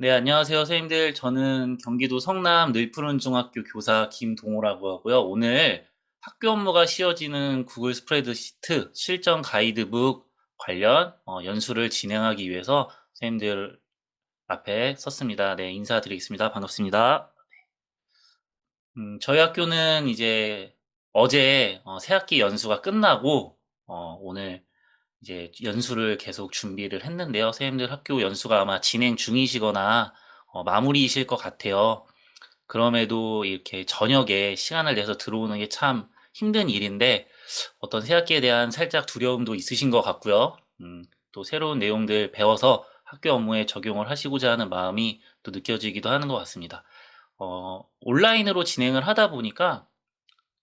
네, 안녕하세요, 선생님들. 저는 경기도 성남 늘푸른 중학교 교사 김동호라고 하고요. 오늘 학교 업무가 쉬워지는 구글 스프레드시트 실전 가이드북 관련 연수를 진행하기 위해서 선생님들 앞에 섰습니다. 네, 인사드리겠습니다. 반갑습니다. 저희 학교는 이제 어제 새학기 연수가 끝나고 오늘 이제 연수를 계속 준비를 했는데요. 선생님들 학교 연수가 아마 진행 중이시거나 마무리이실 것 같아요. 그럼에도 이렇게 저녁에 시간을 내서 들어오는 게 참 힘든 일인데 어떤 새학기에 대한 살짝 두려움도 있으신 것 같고요. 또 새로운 내용들 배워서 학교 업무에 적용을 하시고자 하는 마음이 또 느껴지기도 하는 것 같습니다. 온라인으로 진행을 하다 보니까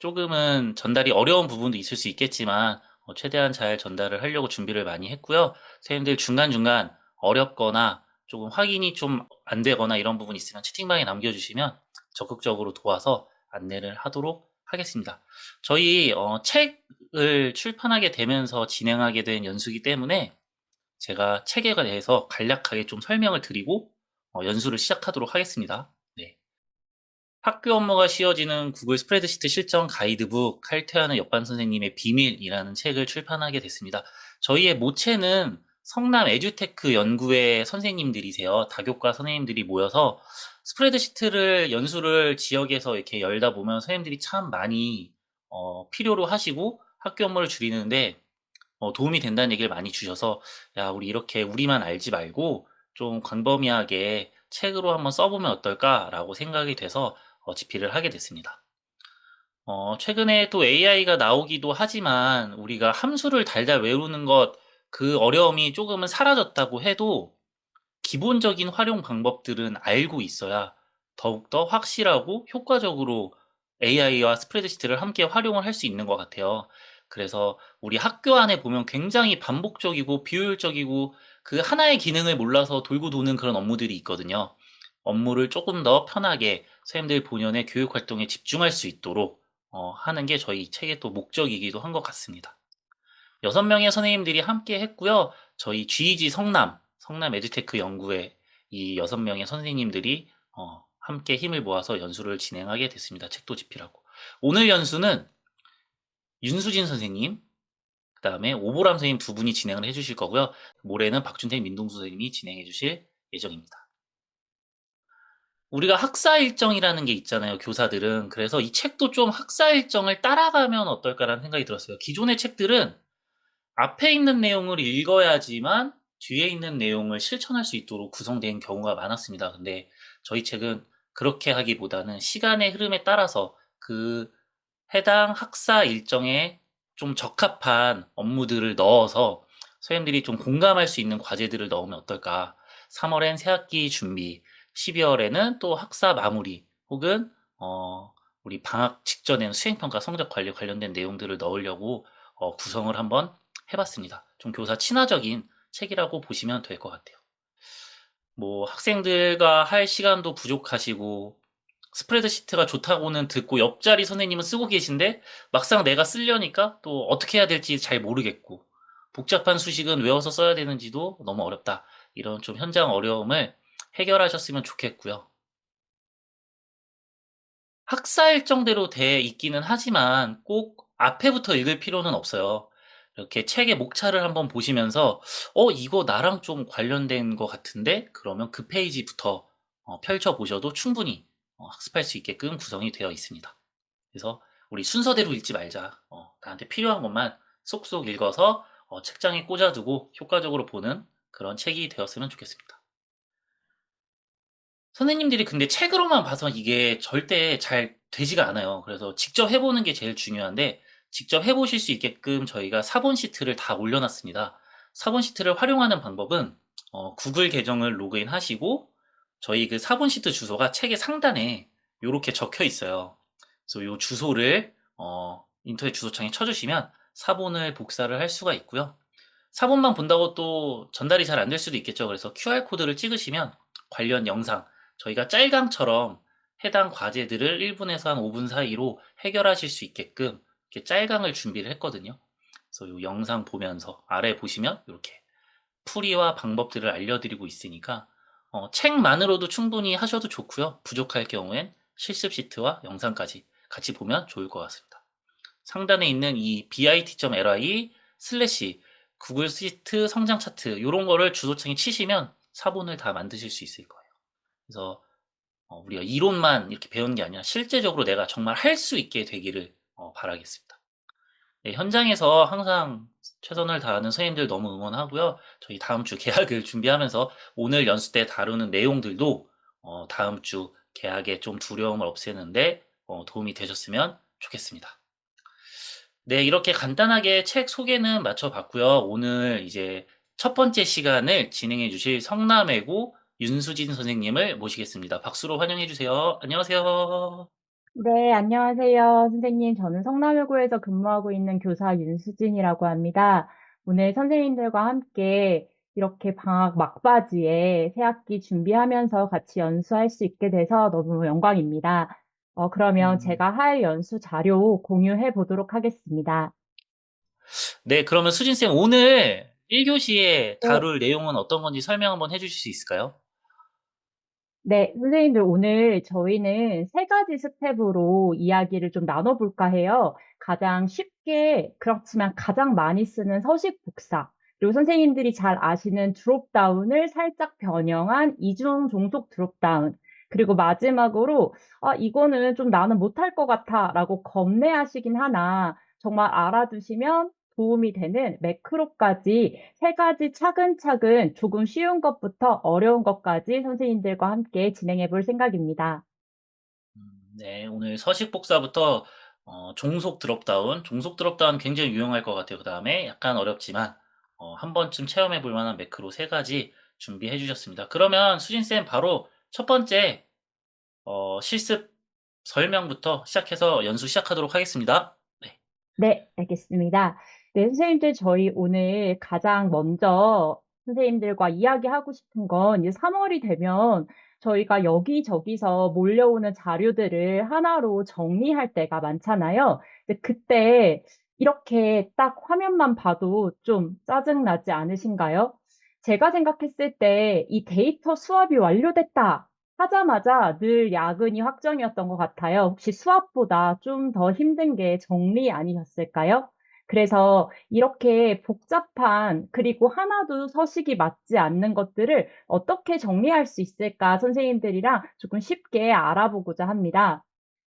조금은 전달이 어려운 부분도 있을 수 있겠지만 최대한 잘 전달을 하려고 준비를 많이 했고요. 선생님들 중간중간 어렵거나 조금 확인이 좀 안 되거나 이런 부분이 있으면 채팅방에 남겨주시면 적극적으로 도와서 안내를 하도록 하겠습니다. 저희 책을 출판하게 되면서 진행하게 된 연수기 때문에 제가 책에 대해서 간략하게 좀 설명을 드리고 연수를 시작하도록 하겠습니다. 네. 학교 업무가 쉬워지는 구글 스프레드시트 실전 가이드북 칼퇴하는 옆반 선생님의 비밀이라는 책을 출판하게 됐습니다. 저희의 모체는 성남 에듀테크 연구회 선생님들이세요. 다교과 선생님들이 모여서 스프레드시트를 연수를 지역에서 이렇게 열다 보면 선생님들이 참 많이 필요로 하시고 학교 업무를 줄이는데 도움이 된다는 얘기를 많이 주셔서 야, 우리 이렇게 우리만 알지 말고 좀 광범위하게 책으로 한번 써보면 어떨까라고 생각이 돼서 집필을 하게 됐습니다. 최근에 또 AI가 나오기도 하지만 우리가 함수를 달달 외우는 것 그 어려움이 조금은 사라졌다고 해도 기본적인 활용 방법들은 알고 있어야 더욱더 확실하고 효과적으로 AI와 스프레드시트를 함께 활용을 할 수 있는 것 같아요. 그래서 우리 학교 안에 보면 굉장히 반복적이고 비효율적이고 그 하나의 기능을 몰라서 돌고 도는 그런 업무들이 있거든요. 업무를 조금 더 편하게 선생님들 본연의 교육 활동에 집중할 수 있도록 하는 게 저희 책의 또 목적이기도 한 것 같습니다. 6명의 선생님들이 함께 했고요. 저희 GEG 성남 에듀테크 연구회 이 6명의 선생님들이 함께 힘을 모아서 연수를 진행하게 됐습니다. 책도 집필하고. 오늘 연수는 윤수진 선생님, 그 다음에 오보람 선생님 두 분이 진행을 해주실 거고요. 모레는 박준택 민동수 선생님이 진행해 주실 예정입니다. 우리가 학사 일정이라는 게 있잖아요, 교사들은. 그래서 이 책도 좀 학사 일정을 따라가면 어떨까라는 생각이 들었어요. 기존의 책들은 앞에 있는 내용을 읽어야지만 뒤에 있는 내용을 실천할 수 있도록 구성된 경우가 많았습니다. 근데 저희 책은 그렇게 하기보다는 시간의 흐름에 따라서 그 해당 학사 일정에 좀 적합한 업무들을 넣어서 선생님들이 좀 공감할 수 있는 과제들을 넣으면 어떨까. 3월엔 새학기 준비, 12월에는 또 학사 마무리, 혹은 우리 방학 직전에는 수행평가 성적 관리 관련된 내용들을 넣으려고 구성을 한번 해봤습니다. 좀 교사 친화적인 책이라고 보시면 될 것 같아요. 뭐 학생들과 할 시간도 부족하시고 스프레드시트가 좋다고는 듣고 옆자리 선생님은 쓰고 계신데 막상 내가 쓰려니까 또 어떻게 해야 될지 잘 모르겠고 복잡한 수식은 외워서 써야 되는지도 너무 어렵다. 이런 좀 현장 어려움을 해결하셨으면 좋겠고요. 학사 일정대로 돼 있기는 하지만 꼭 앞에부터 읽을 필요는 없어요. 이렇게 책의 목차를 한번 보시면서 이거 나랑 좀 관련된 것 같은데? 그러면 그 페이지부터 펼쳐 보셔도 충분히 학습할 수 있게끔 구성이 되어 있습니다. 그래서 우리 순서대로 읽지 말자. 나한테 필요한 것만 쏙쏙 읽어서 책장에 꽂아두고 효과적으로 보는 그런 책이 되었으면 좋겠습니다. 선생님들이 근데 책으로만 봐서 이게 절대 잘 되지가 않아요. 그래서 직접 해보는 게 제일 중요한데, 직접 해보실 수 있게끔 저희가 사본 시트를 다 올려놨습니다. 사본 시트를 활용하는 방법은, 구글 계정을 로그인 하시고, 저희 그 사본 시트 주소가 책의 상단에 이렇게 적혀 있어요. 그래서 이 주소를, 인터넷 주소창에 쳐주시면 사본을 복사를 할 수가 있고요. 사본만 본다고 또 전달이 잘 안 될 수도 있겠죠. 그래서 QR코드를 찍으시면 관련 영상, 저희가 짤강처럼 해당 과제들을 1분에서 한 5분 사이로 해결하실 수 있게끔 이렇게 짤강을 준비를 했거든요. 그래서 이 영상 보면서 아래 보시면 이렇게 풀이와 방법들을 알려드리고 있으니까 책만으로도 충분히 하셔도 좋고요. 부족할 경우엔 실습 시트와 영상까지 같이 보면 좋을 것 같습니다. 상단에 있는 이 bit.ly 슬래시 구글 시트 성장 차트 이런 거를 주소창에 치시면 사본을 다 만드실 수 있을 거예요. 그래서 우리가 이론만 이렇게 배우는 게 아니라 실제적으로 내가 정말 할 수 있게 되기를 바라겠습니다. 네, 현장에서 항상 최선을 다하는 선생님들 너무 응원하고요. 저희 다음 주 계약을 준비하면서 오늘 연수 때 다루는 내용들도 다음 주 계약에 좀 두려움을 없애는데 도움이 되셨으면 좋겠습니다. 네, 이렇게 간단하게 책 소개는 마쳐봤고요. 오늘 이제 첫 번째 시간을 진행해 주실 성남외고 윤수진 선생님을 모시겠습니다. 박수로 환영해 주세요. 안녕하세요. 네, 안녕하세요. 선생님, 저는 성남여고에서 근무하고 있는 교사 윤수진이라고 합니다. 오늘 선생님들과 함께 이렇게 방학 막바지에 새학기 준비하면서 같이 연수할 수 있게 돼서 너무 영광입니다. 그러면 음, 제가 할 연수 자료 공유해 보도록 하겠습니다. 네, 그러면 수진쌤 오늘 1교시에 네. 다룰 내용은 어떤 건지 설명 한번 해주실 수 있을까요? 네, 선생님들 오늘 저희는 세 가지 스텝으로 이야기를 좀 나눠볼까 해요. 가장 쉽게, 그렇지만 가장 많이 쓰는 서식 복사, 그리고 선생님들이 잘 아시는 드롭다운을 살짝 변형한 이중 종속 드롭다운, 그리고 마지막으로, 이거는 좀 나는 못할 것 같아 라고 겁내하시긴 하나, 정말 알아두시면 도움이 되는 매크로까지 세 가지 차근차근 조금 쉬운 것부터 어려운 것까지 선생님들과 함께 진행해 볼 생각입니다. 네, 오늘 서식 복사부터 종속 드롭다운, 종속 드롭다운 굉장히 유용할 것 같아요. 그 다음에 약간 어렵지만 한 번쯤 체험해 볼 만한 매크로 세 가지 준비해 주셨습니다. 그러면 수진쌤 바로 첫 번째 실습 설명부터 시작해서 연수 시작하도록 하겠습니다. 네. 네, 알겠습니다. 네, 선생님들, 저희 오늘 가장 먼저 선생님들과 이야기하고 싶은 건 이제 3월이 되면 저희가 여기저기서 몰려오는 자료들을 하나로 정리할 때가 많잖아요. 근데 그때 이렇게 딱 화면만 봐도 좀 짜증나지 않으신가요? 제가 생각했을 때 이 데이터 수합이 완료됐다 하자마자 늘 야근이 확정이었던 것 같아요. 혹시 수학보다 좀 더 힘든 게 정리 아니셨을까요? 그래서 이렇게 복잡한, 그리고 하나도 서식이 맞지 않는 것들을 어떻게 정리할 수 있을까 선생님들이랑 조금 쉽게 알아보고자 합니다.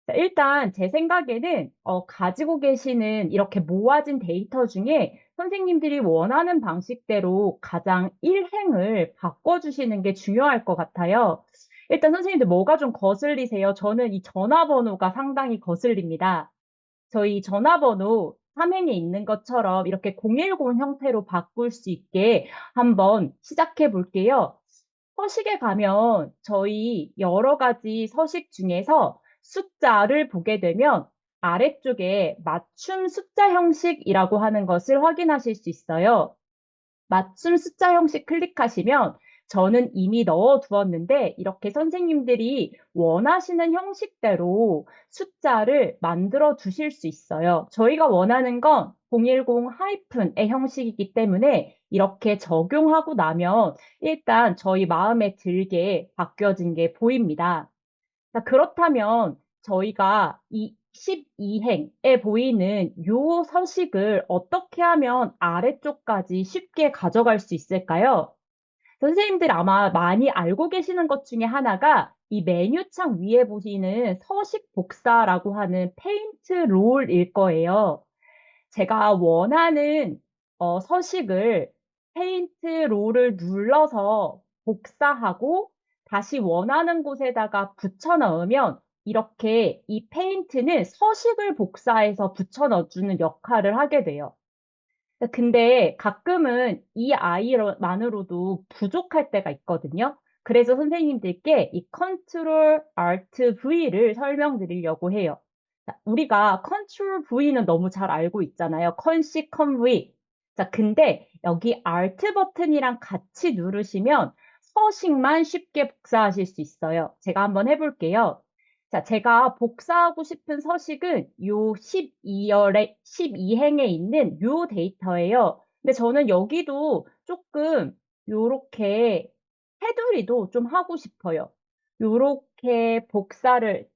자, 일단 제 생각에는 가지고 계시는 이렇게 모아진 데이터 중에 선생님들이 원하는 방식대로 가장 일행을 바꿔주시는 게 중요할 것 같아요. 일단 선생님들 뭐가 좀 거슬리세요? 저는 이 전화번호가 상당히 거슬립니다. 저희 전화번호 삼행에 있는 것처럼 이렇게 010 형태로 바꿀 수 있게 한번 시작해 볼게요. 서식에 가면 저희 여러 가지 서식 중에서 숫자를 보게 되면 아래쪽에 맞춤 숫자 형식이라고 하는 것을 확인하실 수 있어요. 맞춤 숫자 형식 클릭하시면 저는 이미 넣어 두었는데 이렇게 선생님들이 원하시는 형식대로 숫자를 만들어 주실 수 있어요. 저희가 원하는 건 010-의 형식이기 때문에 이렇게 적용하고 나면 일단 저희 마음에 들게 바뀌어진 게 보입니다. 자, 그렇다면 저희가 이 12행에 보이는 요 서식을 어떻게 하면 아래쪽까지 쉽게 가져갈 수 있을까요? 선생님들 아마 많이 알고 계시는 것 중에 하나가 이 메뉴창 위에 보시는 서식 복사라고 하는 페인트 롤일 거예요. 제가 원하는 서식을 페인트 롤을 눌러서 복사하고 다시 원하는 곳에다가 붙여 넣으면 이렇게 이 페인트는 서식을 복사해서 붙여 넣어주는 역할을 하게 돼요. 근데 가끔은 이 아이만으로도 부족할 때가 있거든요. 그래서 선생님들께 이 Ctrl Alt V를 설명드리려고 해요. 자, 우리가 Ctrl V는 너무 잘 알고 있잖아요. 컨시 컨V. 자, 근데 여기 Alt 버튼이랑 같이 누르시면 서식만 쉽게 복사하실 수 있어요. 제가 한번 해볼게요. 자, 제가 복사하고 싶은 서식은 요 12행에 있는 요 데이터예요. 근데 저는 여기도 조금 요렇게 테두리도 좀 하고 싶어요. 요렇게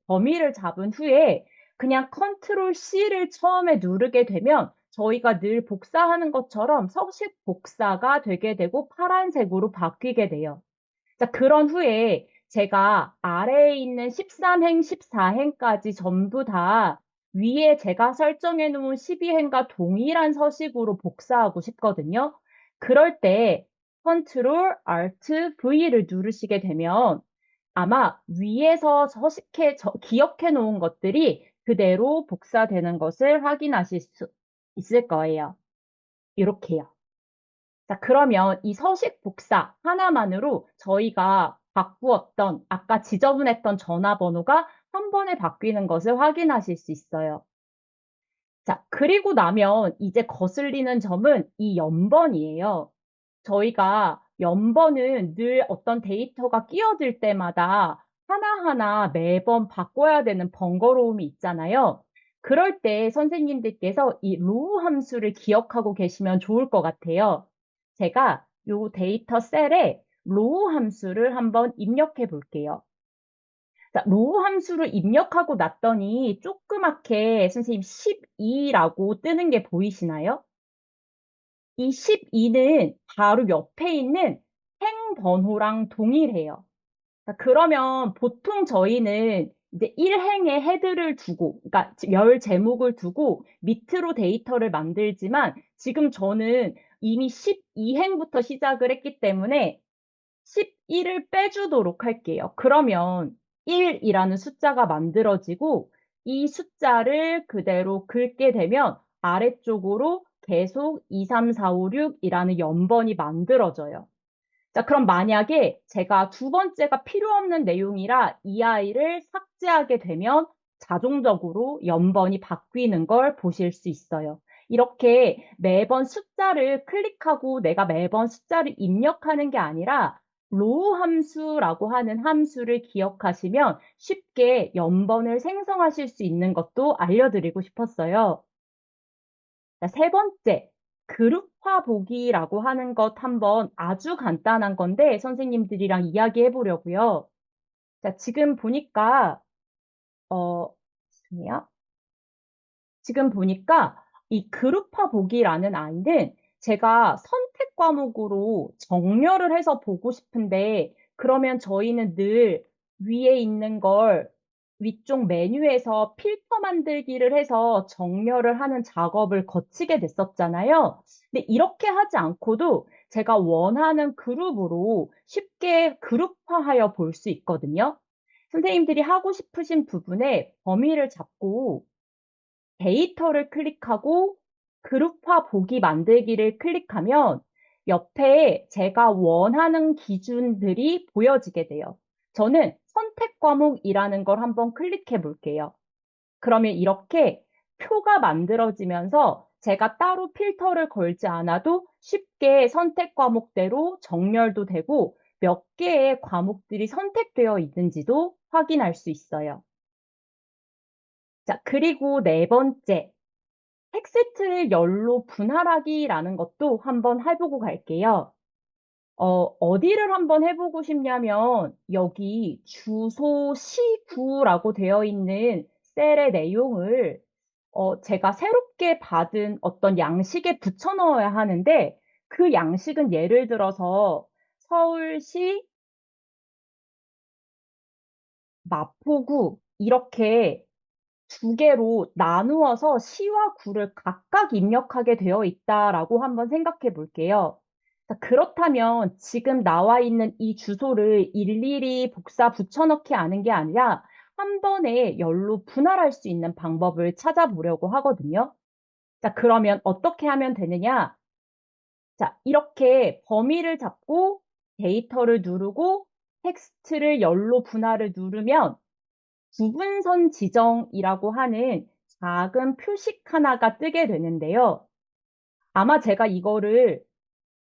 범위를 잡은 후에 그냥 컨트롤 C를 처음에 누르게 되면 저희가 늘 복사하는 것처럼 서식 복사가 되게 되고 파란색으로 바뀌게 돼요. 자, 그런 후에 제가 아래에 있는 13행, 14행까지 전부 다 위에 제가 설정해 놓은 12행과 동일한 서식으로 복사하고 싶거든요. 그럴 때 Ctrl, Alt, V를 누르시게 되면 아마 위에서 기억해 놓은 것들이 그대로 복사되는 것을 확인하실 수 있을 거예요. 이렇게요. 자, 그러면 이 서식 복사 하나만으로 저희가 바꾸었던, 아까 지저분했던 전화번호가 한 번에 바뀌는 것을 확인하실 수 있어요. 자, 그리고 나면 이제 거슬리는 점은 이 연번이에요. 저희가 연번은 늘 어떤 데이터가 끼어들 때마다 하나하나 매번 바꿔야 되는 번거로움이 있잖아요. 그럴 때 선생님들께서 이 로우 함수를 기억하고 계시면 좋을 것 같아요. 제가 요 데이터 셀에 로우 함수를 한번 입력해 볼게요. 자, 로우 함수를 입력하고 났더니 조그맣게 선생님 12라고 뜨는 게 보이시나요? 이 12는 바로 옆에 있는 행 번호랑 동일해요. 자, 그러면 보통 저희는 이제 1행에 헤드를 두고, 그러니까 열 제목을 두고 밑으로 데이터를 만들지만 지금 저는 이미 12행부터 시작을 했기 때문에 11을 빼주도록 할게요. 그러면 1이라는 숫자가 만들어지고 이 숫자를 그대로 긁게 되면 아래쪽으로 계속 2, 3, 4, 5, 6이라는 연번이 만들어져요. 자, 그럼 만약에 제가 두 번째가 필요 없는 내용이라 이 아이를 삭제하게 되면 자동적으로 연번이 바뀌는 걸 보실 수 있어요. 이렇게 매번 숫자를 클릭하고 내가 매번 숫자를 입력하는 게 아니라 로우 함수라고 하는 함수를 기억하시면 쉽게 연번을 생성하실 수 있는 것도 알려드리고 싶었어요. 자, 세 번째, 그룹화 보기라고 하는 것 한번 아주 간단한 건데 선생님들이랑 이야기해 보려고요. 자, 지금 보니까, 죄송해요. 지금 보니까 이 그룹화 보기라는 아이는 제가 선택 과목으로 정렬을 해서 보고 싶은데 그러면 저희는 늘 위에 있는 걸 위쪽 메뉴에서 필터 만들기를 해서 정렬을 하는 작업을 거치게 됐었잖아요. 근데 이렇게 하지 않고도 제가 원하는 그룹으로 쉽게 그룹화하여 볼 수 있거든요. 선생님들이 하고 싶으신 부분에 범위를 잡고 데이터를 클릭하고 그룹화 보기 만들기를 클릭하면 옆에 제가 원하는 기준들이 보여지게 돼요. 저는 선택 과목이라는 걸 한번 클릭해 볼게요. 그러면 이렇게 표가 만들어지면서 제가 따로 필터를 걸지 않아도 쉽게 선택 과목대로 정렬도 되고 몇 개의 과목들이 선택되어 있는지도 확인할 수 있어요. 자, 그리고 네 번째, 텍스트를 열로 분할하기라는 것도 한번 해보고 갈게요. 어디를 한번 해보고 싶냐면 여기 주소 C9라고 되어 있는 셀의 내용을 제가 새롭게 받은 어떤 양식에 붙여 넣어야 하는데 그 양식은 예를 들어서 서울시 마포구 이렇게 두 개로 나누어서 시와 구를 각각 입력하게 되어 있다라고 한번 생각해 볼게요. 자, 그렇다면 지금 나와 있는 이 주소를 일일이 복사 붙여넣기 하는 게 아니라 한 번에 열로 분할할 수 있는 방법을 찾아보려고 하거든요. 자, 그러면 어떻게 하면 되느냐? 자, 이렇게 범위를 잡고 데이터를 누르고 텍스트를 열로 분할을 누르면 구분선 지정이라고 하는 작은 표식 하나가 뜨게 되는데요. 아마 제가 이거를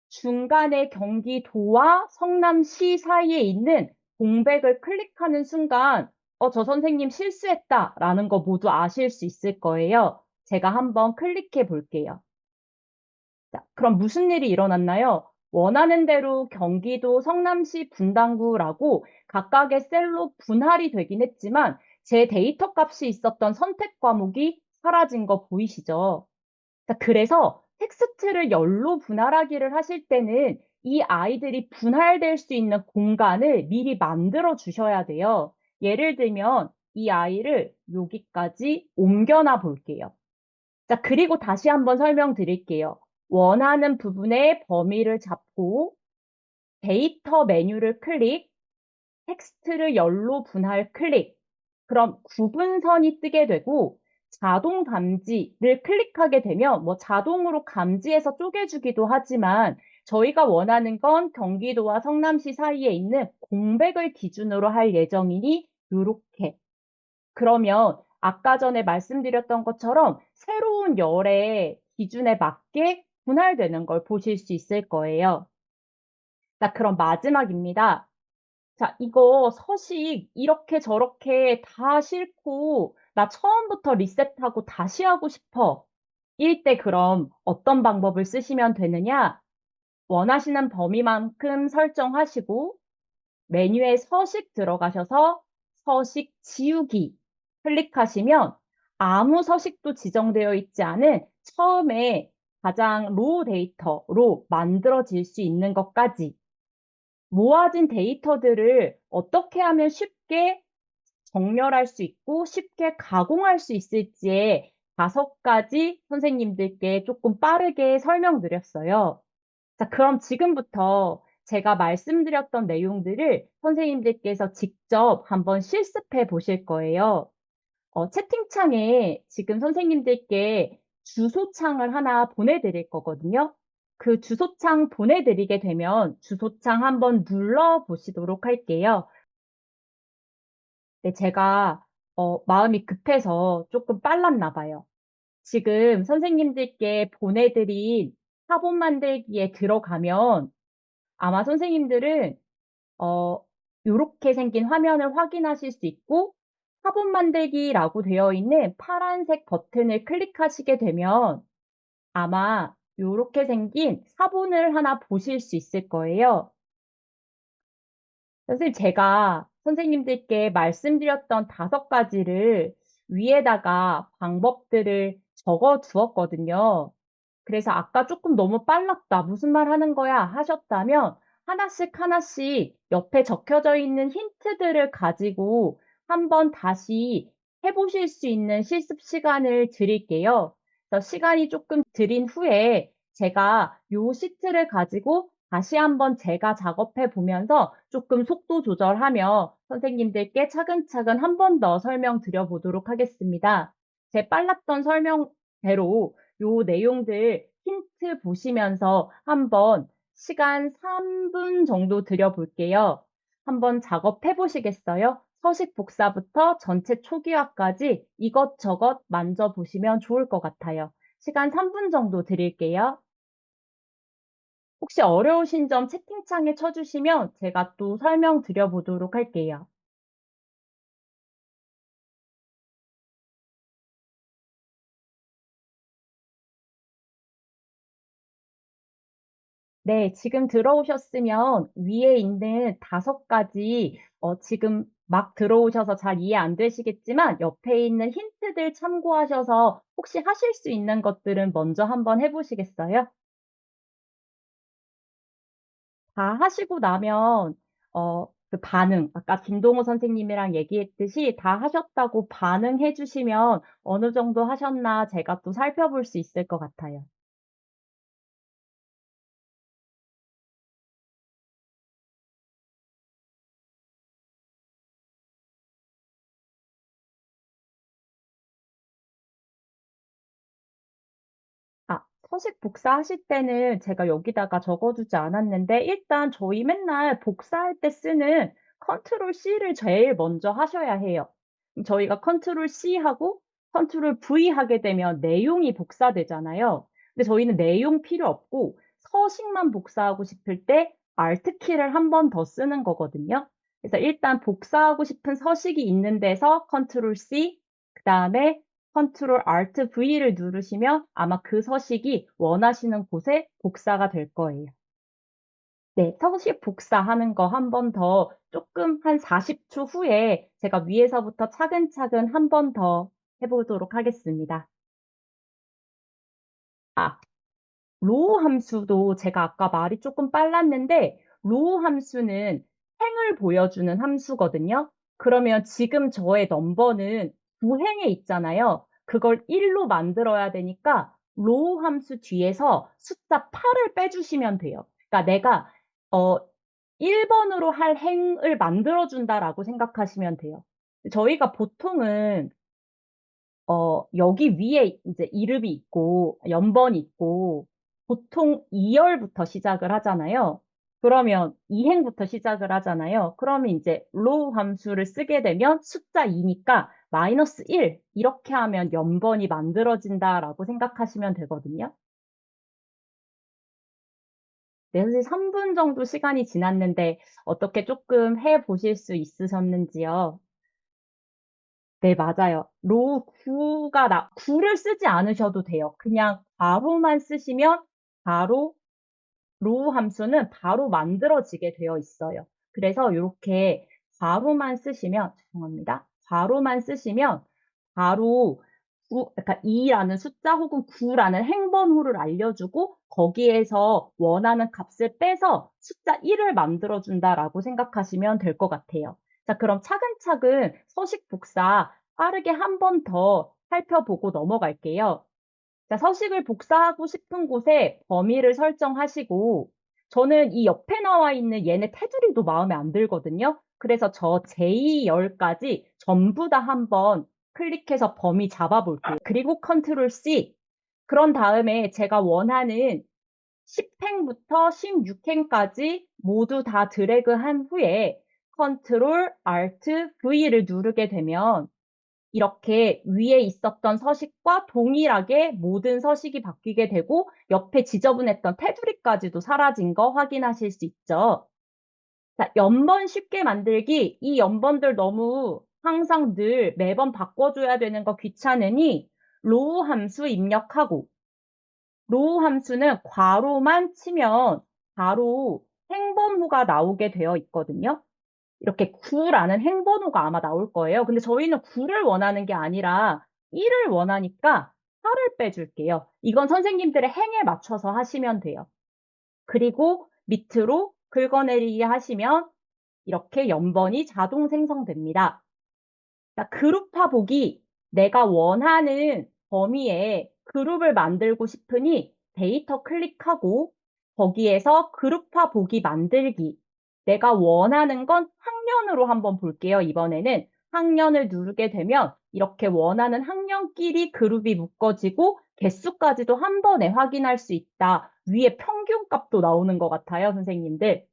중간에 경기도와 성남시 사이에 있는 공백을 클릭하는 순간, 저 선생님 실수했다라는 거 모두 아실 수 있을 거예요. 제가 한번 클릭해 볼게요. 자, 그럼 무슨 일이 일어났나요? 원하는 대로 경기도 성남시 분당구라고 각각의 셀로 분할이 되긴 했지만 제 데이터 값이 있었던 선택 과목이 사라진 거 보이시죠? 자, 그래서 텍스트를 열로 분할하기를 하실 때는 이 아이들이 분할될 수 있는 공간을 미리 만들어 주셔야 돼요. 예를 들면 이 아이를 여기까지 옮겨놔 볼게요. 자, 그리고 다시 한번 설명드릴게요. 원하는 부분의 범위를 잡고 데이터 메뉴를 클릭, 텍스트를 열로 분할 클릭. 그럼 구분선이 뜨게 되고 자동 감지를 클릭하게 되면 뭐 자동으로 감지해서 쪼개주기도 하지만 저희가 원하는 건 경기도와 성남시 사이에 있는 공백을 기준으로 할 예정이니 요렇게. 그러면 아까 전에 말씀드렸던 것처럼 새로운 열의 기준에 맞게 분할되는 걸 보실 수 있을 거예요. 자, 그럼 마지막입니다. 자, 이거 서식 이렇게 저렇게 다 싫고 나 처음부터 리셋하고 다시 하고 싶어. 일 때 그럼 어떤 방법을 쓰시면 되느냐? 원하시는 범위만큼 설정하시고 메뉴에 서식 들어가셔서 서식 지우기 클릭하시면 아무 서식도 지정되어 있지 않은 처음에 가장 로우 데이터로 만들어질 수 있는 것까지 모아진 데이터들을 어떻게 하면 쉽게 정렬할 수 있고 쉽게 가공할 수 있을지에 5가지 선생님들께 조금 빠르게 설명드렸어요. 자, 그럼 지금부터 제가 말씀드렸던 내용들을 선생님들께서 직접 한번 실습해 보실 거예요. 채팅창에 지금 선생님들께 주소창을 하나 보내드릴 거거든요. 그 주소창 보내드리게 되면 주소창 한번 눌러보시도록 할게요. 네, 제가 마음이 급해서 조금 빨랐나 봐요. 지금 선생님들께 보내드린 화분 만들기에 들어가면 아마 선생님들은 어, 요렇게 생긴 화면을 확인하실 수 있고 화분 만들기라고 되어 있는 파란색 버튼을 클릭하시게 되면 아마 요렇게 생긴 화분을 하나 보실 수 있을 거예요. 선생님, 제가 선생님들께 말씀드렸던 5가지를 위에다가 방법들을 적어 두었거든요. 그래서 아까 조금 너무 빨랐다. 무슨 말 하는 거야? 하셨다면 하나씩 하나씩 옆에 적혀져 있는 힌트들을 가지고 한번 다시 해보실 수 있는 실습 시간을 드릴게요. 그래서 시간이 조금 드린 후에 제가 요 시트를 가지고 다시 한번 제가 작업해 보면서 조금 속도 조절하며 선생님들께 차근차근 한 번 더 설명드려 보도록 하겠습니다. 제 빨랐던 설명대로 요 내용들 힌트 보시면서 한번 시간 3분 정도 드려볼게요. 한번 작업해 보시겠어요? 서식 복사부터 전체 초기화까지 이것저것 만져보시면 좋을 것 같아요. 시간 3분 정도 드릴게요. 혹시 어려우신 점 채팅창에 쳐주시면 제가 또 설명드려 보도록 할게요. 네, 지금 들어오셨으면 위에 있는 5가지, 지금 막 들어오셔서 잘 이해 안 되시겠지만 옆에 있는 힌트들 참고하셔서 혹시 하실 수 있는 것들은 먼저 한번 해보시겠어요? 다 하시고 나면, 그 반응, 아까 김동호 선생님이랑 얘기했듯이 다 하셨다고 반응해 주시면 어느 정도 하셨나 제가 또 살펴볼 수 있을 것 같아요. 아, 서식 복사하실 때는 제가 여기다가 적어두지 않았는데, 일단 저희 맨날 복사할 때 쓰는 컨트롤 C를 제일 먼저 하셔야 해요. 저희가 컨트롤 C 하고 컨트롤 V 하게 되면 내용이 복사되잖아요. 근데 저희는 내용 필요 없고 서식만 복사하고 싶을 때 Alt 키를 한 번 더 쓰는 거거든요. 그래서 일단 복사하고 싶은 서식이 있는 데서 컨트롤 C, 그 다음에 컨트롤 Alt V를 누르시면 아마 그 서식이 원하시는 곳에 복사가 될 거예요. 네, 서식 복사하는 거 한 번 더 조금 한 40초 후에 제가 위에서부터 차근차근 한 번 더 해보도록 하겠습니다. 아, 로우 함수도 제가 아까 말이 조금 빨랐는데, 로우 함수는 행을 보여주는 함수거든요. 그러면 지금 저의 넘버는 9행에 있잖아요. 그걸 1로 만들어야 되니까 로우 함수 뒤에서 숫자 8을 빼주시면 돼요. 그러니까 내가 어, 1번으로 할 행을 만들어준다라고 생각하시면 돼요. 저희가 보통은 여기 위에 이제 이름이 있고, 연번이 있고, 보통 2열부터 시작을 하잖아요. 그러면 2행부터 시작을 하잖아요. 그러면 이제 로우 함수를 쓰게 되면 숫자 2니까 마이너스 1, 이렇게 하면 연번이 만들어진다라고 생각하시면 되거든요. 네, 선생님 3분 정도 시간이 지났는데 어떻게 조금 해 보실 수 있으셨는지요? 네, 맞아요. 로우 9를 쓰지 않으셔도 돼요. 그냥 바로만 쓰시면 바로 로우 함수는 바로 만들어지게 되어 있어요. 그래서 이렇게 바로만 쓰시면, 죄송합니다. 바로만 쓰시면 바로 그러니까 2라는 숫자 혹은 9라는 행번호를 알려주고 거기에서 원하는 값을 빼서 숫자 1을 만들어준다라고 생각하시면 될 것 같아요. 자, 그럼 차근차근 서식 복사 빠르게 한 번 더 살펴보고 넘어갈게요. 자, 서식을 복사하고 싶은 곳에 범위를 설정하시고, 저는 이 옆에 나와 있는 얘네 테두리도 마음에 안 들거든요. 그래서 저 J10까지 전부 다 한번 클릭해서 범위 잡아볼게요. 그리고 컨트롤 C. 그런 다음에 제가 원하는 10행부터 16행까지 모두 다 드래그한 후에 컨트롤 Alt V를 누르게 되면 이렇게 위에 있었던 서식과 동일하게 모든 서식이 바뀌게 되고 옆에 지저분했던 테두리까지도 사라진 거 확인하실 수 있죠. 자, 연번 쉽게 만들기. 이 연번들 너무 항상 늘 매번 바꿔줘야 되는 거 귀찮으니 로우 함수 입력하고 로우 함수는 괄호만 치면 바로 행번호가 나오게 되어 있거든요. 이렇게 9라는 행번호가 아마 나올 거예요. 근데 저희는 9를 원하는 게 아니라 1을 원하니까 8을 빼줄게요. 이건 선생님들의 행에 맞춰서 하시면 돼요. 그리고 밑으로 긁어내리기 하시면 이렇게 연번이 자동 생성됩니다. 자, 그룹화 보기. 내가 원하는 범위에 그룹을 만들고 싶으니 데이터 클릭하고 거기에서 그룹화 보기 만들기. 내가 원하는 건 학년으로 한번 볼게요. 이번에는 학년을 누르게 되면 이렇게 원하는 학년끼리 그룹이 묶어지고 개수까지도 한 번에 확인할 수 있다. 위에 평균 값도 나오는 것 같아요, 선생님들.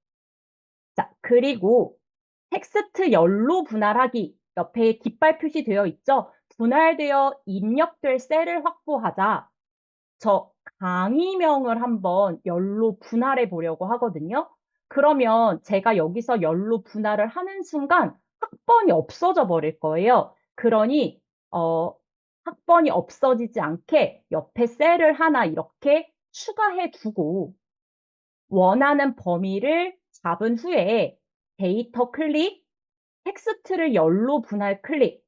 자, 그리고 텍스트 열로 분할하기. 옆에 깃발 표시되어 있죠? 분할되어 입력될 셀을 확보하자. 저 강의명을 한번 열로 분할해 보려고 하거든요. 그러면 제가 여기서 열로 분할을 하는 순간 학번이 없어져 버릴 거예요. 그러니 학번이 없어지지 않게 옆에 셀을 하나 이렇게 추가해 두고 원하는 범위를 잡은 후에 데이터 클릭, 텍스트를 열로 분할 클릭.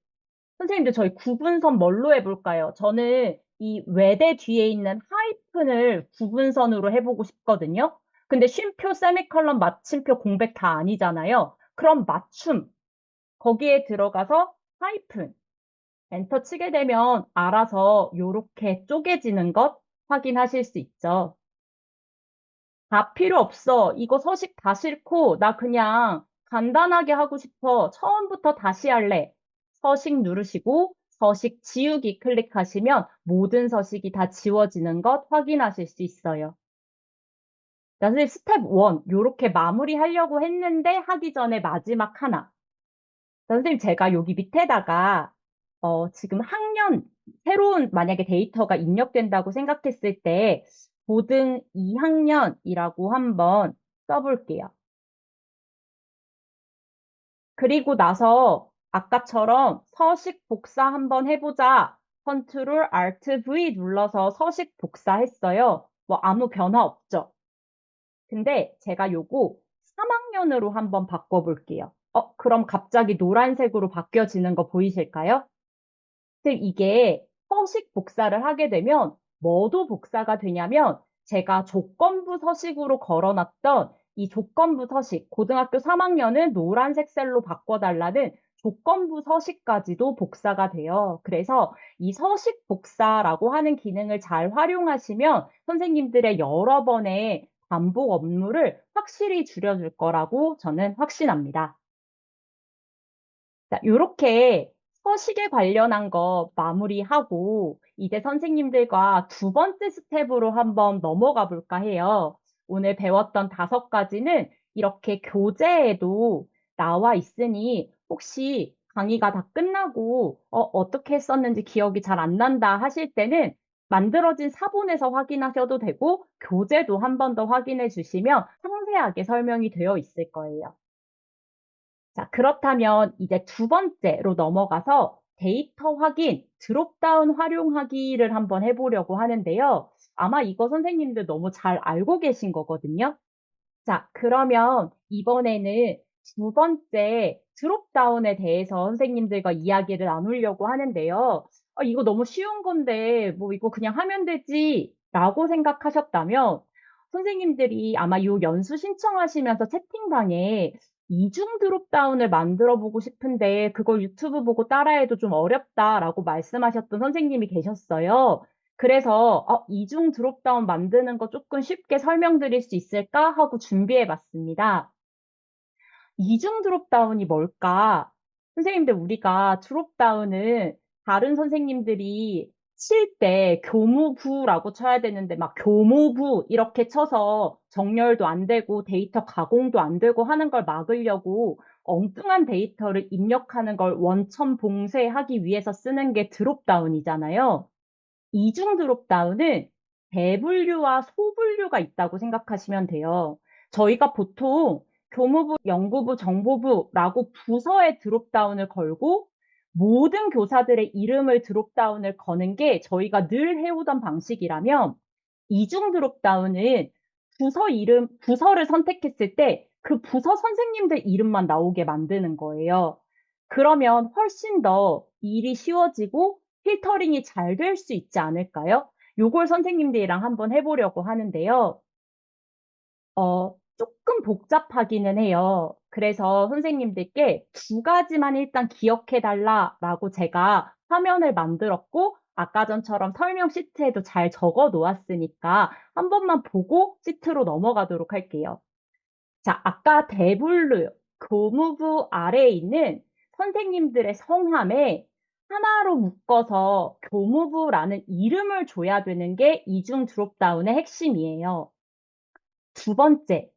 선생님들 저희 구분선 뭘로 해볼까요? 저는 이 외대 뒤에 있는 하이픈을 구분선으로 해보고 싶거든요. 근데 쉼표, 세미컬론, 마침표, 공백 다 아니잖아요. 그럼 맞춤. 거기에 들어가서 하이픈. 엔터 치게 되면 알아서 이렇게 쪼개지는 것 확인하실 수 있죠. 다 필요 없어. 이거 서식 다 싫고, 나 그냥 간단하게 하고 싶어. 처음부터 다시 할래. 서식 누르시고, 서식 지우기 클릭하시면 모든 서식이 다 지워지는 것 확인하실 수 있어요. 자, 선생님 스텝 1, 요렇게 마무리하려고 했는데 하기 전에 마지막 하나. 자, 선생님 제가 여기 밑에다가 지금 학년, 새로운 만약에 데이터가 입력된다고 생각했을 때 고등 2학년이라고 한번 써볼게요. 그리고 나서 아까처럼 서식 복사 한번 해보자. 컨트롤 Alt V 눌러서 서식 복사했어요. 뭐 아무 변화 없죠. 근데 제가 요거 3학년으로 한번 바꿔볼게요. 그럼 갑자기 노란색으로 바뀌어지는 거 보이실까요? 근데 이게 서식 복사를 하게 되면 뭐도 복사가 되냐면 제가 조건부 서식으로 걸어놨던 이 조건부 서식, 고등학교 3학년은 노란색 셀로 바꿔달라는 조건부 서식까지도 복사가 돼요. 그래서 이 서식 복사라고 하는 기능을 잘 활용하시면 선생님들의 여러 번의 반복 업무를 확실히 줄여줄 거라고 저는 확신합니다. 자, 요렇게 서식에 관련한 거 마무리하고 이제 선생님들과 두 번째 스텝으로 한번 넘어가 볼까 해요. 오늘 배웠던 5가지는 이렇게 교재에도 나와 있으니 혹시 강의가 다 끝나고 어떻게 했었는지 기억이 잘 안 난다 하실 때는 만들어진 사본에서 확인하셔도 되고 교재도 한 번 더 확인해 주시면 상세하게 설명이 되어 있을 거예요. 자, 그렇다면 이제 두 번째로 넘어가서 데이터 확인, 드롭다운 활용하기를 한번 해보려고 하는데요. 아마 이거 선생님들 너무 잘 알고 계신 거거든요. 자, 그러면 이번에는 두 번째 드롭다운에 대해서 선생님들과 이야기를 나누려고 하는데요. 이거 너무 쉬운 건데, 뭐 이거 그냥 하면 되지, 라고 생각하셨다면, 선생님들이 아마 이 연수 신청하시면서 채팅방에 이중 드롭다운을 만들어 보고 싶은데, 그걸 유튜브 보고 따라해도 좀 어렵다라고 말씀하셨던 선생님이 계셨어요. 그래서 이중 드롭다운 만드는 거 조금 쉽게 설명드릴 수 있을까 하고 준비해 봤습니다. 이중 드롭다운이 뭘까? 선생님들 우리가 드롭다운은 다른 선생님들이 칠 때 교무부라고 쳐야 되는데 막 교모부 이렇게 쳐서 정렬도 안 되고 데이터 가공도 안 되고 하는 걸 막으려고 엉뚱한 데이터를 입력하는 걸 원천 봉쇄하기 위해서 쓰는 게 드롭다운이잖아요. 이중 드롭다운은 대분류와 소분류가 있다고 생각하시면 돼요. 저희가 보통 교무부, 연구부, 정보부라고 부서에 드롭다운을 걸고 모든 교사들의 이름을 드롭다운을 거는 게 저희가 늘 해오던 방식이라면 이중 드롭다운은 부서 이름, 부서를 선택했을 때 그 부서 선생님들 이름만 나오게 만드는 거예요. 그러면 훨씬 더 일이 쉬워지고 필터링이 잘 될 수 있지 않을까요? 요걸 선생님들이랑 한번 해보려고 하는데요. 조금 복잡하기는 해요. 그래서 선생님들께 두 가지만 일단 기억해 달라라고 제가 화면을 만들었고, 아까 전처럼 설명 시트에도 잘 적어 놓았으니까 한 번만 보고 시트로 넘어가도록 할게요. 자, 아까 대분류, 교무부 아래에 있는 선생님들의 성함에 하나로 묶어서 교무부라는 이름을 줘야 되는 게 이중 드롭다운의 핵심이에요. 두 번째,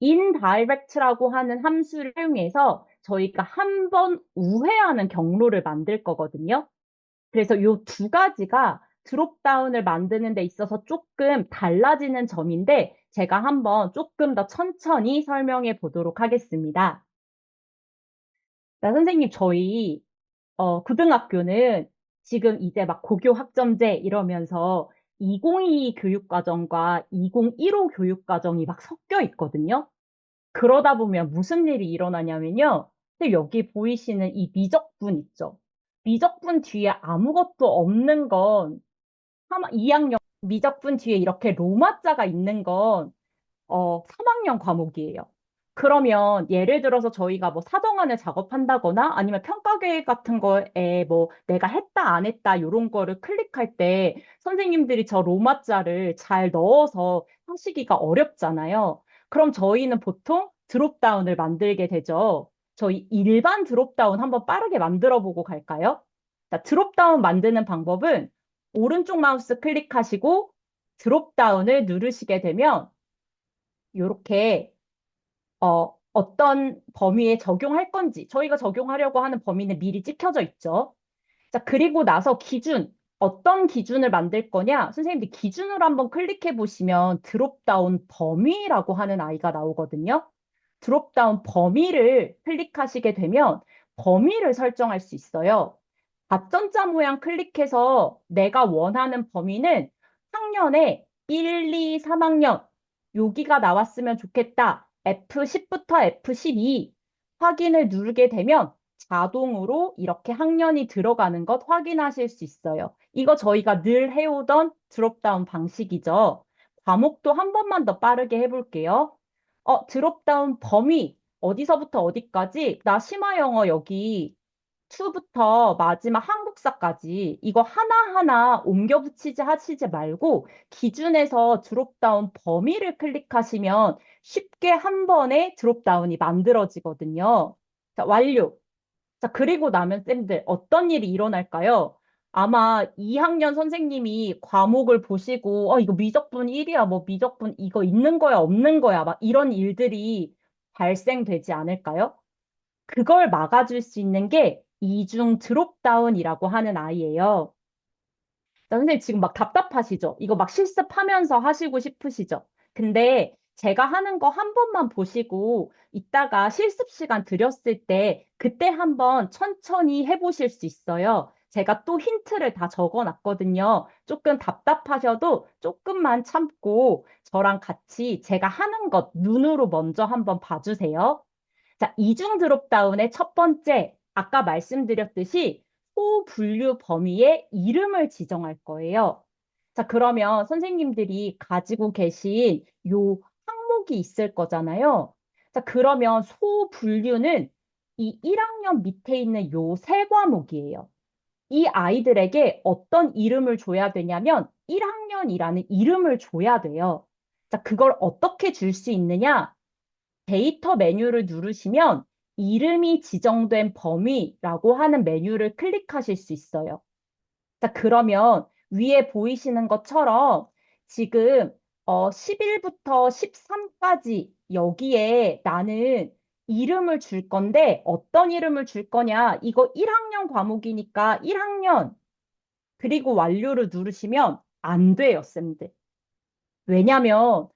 indirect라고 하는 함수를 사용해서 저희가 한 번 우회하는 경로를 만들 거거든요. 그래서 이 두 가지가 드롭다운을 만드는 데 있어서 조금 달라지는 점인데 제가 한번 조금 더 천천히 설명해 보도록 하겠습니다. 자, 선생님, 저희 고등학교는 지금 이제 막 고교 학점제 이러면서 2022 교육과정과 2015 교육과정이 막 섞여 있거든요. 그러다 보면 무슨 일이 일어나냐면요. 근데 여기 보이시는 이 미적분 있죠? 미적분 뒤에 아무것도 없는 건 2학년 미적분 뒤에 이렇게 로마자가 있는 건 3학년 과목이에요. 그러면 예를 들어서 저희가 뭐 사정안을 작업한다거나 아니면 평가계획 같은 거에 뭐 내가 했다 안 했다 이런 거를 클릭할 때 선생님들이 저 로마자를 잘 넣어서 하시기가 어렵잖아요. 그럼 저희는 보통 드롭다운을 만들게 되죠. 저희 일반 드롭다운 한번 빠르게 만들어 보고 갈까요? 자, 드롭다운 만드는 방법은 오른쪽 마우스 클릭하시고 드롭다운을 누르시게 되면 이렇게 어떤 범위에 적용할 건지 저희가 적용하려고 하는 범위는 미리 찍혀져 있죠. 자, 그리고 나서 기준, 어떤 기준을 만들 거냐? 선생님들 기준으로 한번 클릭해 보시면 드롭다운 범위라고 하는 아이가 나오거든요. 드롭다운 범위를 클릭하시게 되면 범위를 설정할 수 있어요. 닷점자 모양 클릭해서 내가 원하는 범위는 학년에 1, 2, 3학년 여기가 나왔으면 좋겠다. F10부터 F12 확인을 누르게 되면 자동으로 이렇게 학년이 들어가는 것 확인하실 수 있어요. 이거 저희가 늘 해오던 드롭다운 방식이죠. 과목도 한 번만 더 빠르게 해볼게요. 드롭다운 범위 어디서부터 어디까지? 나 심화 영어 여기 2부터 마지막 한국사까지 이거 하나하나 옮겨 붙이지 하시지 말고 기준에서 드롭다운 범위를 클릭하시면 쉽게 한 번에 드롭다운이 만들어지거든요. 자, 완료. 자, 그리고 나면 쌤들 어떤 일이 일어날까요? 아마 2학년 선생님이 과목을 보시고 이거 미적분 1이야, 뭐 미적분 이거 있는 거야, 없는 거야, 막 이런 일들이 발생되지 않을까요? 그걸 막아줄 수 있는 게 이중 드롭다운이라고 하는 아이예요. 자, 선생님 지금 막 답답하시죠? 이거 막 실습하면서 하시고 싶으시죠? 근데 제가 하는 거 한 번만 보시고 이따가 실습 시간 드렸을 때 그때 한번 천천히 해보실 수 있어요. 제가 또 힌트를 다 적어놨거든요. 조금 답답하셔도 조금만 참고 저랑 같이 제가 하는 것 눈으로 먼저 한번 봐주세요. 자, 이중 드롭다운의 첫 번째, 아까 말씀드렸듯이 소분류 범위의 이름을 지정할 거예요. 자, 그러면 선생님들이 가지고 계신 요 항목이 있을 거잖아요. 자, 그러면 소분류는 이 1학년 밑에 있는 요 세 과목이에요. 이 아이들에게 어떤 이름을 줘야 되냐면 1학년이라는 이름을 줘야 돼요. 자, 그걸 어떻게 줄 수 있느냐? 데이터 메뉴를 누르시면 이름이 지정된 범위라고 하는 메뉴를 클릭하실 수 있어요. 자, 그러면 위에 보이시는 것처럼 지금 11부터 13까지 여기에 나는 이름을 줄 건데 어떤 이름을 줄 거냐? 이거 1학년 과목이니까 1학년 그리고 완료를 누르시면 안 돼요, 쌤들. 왜냐면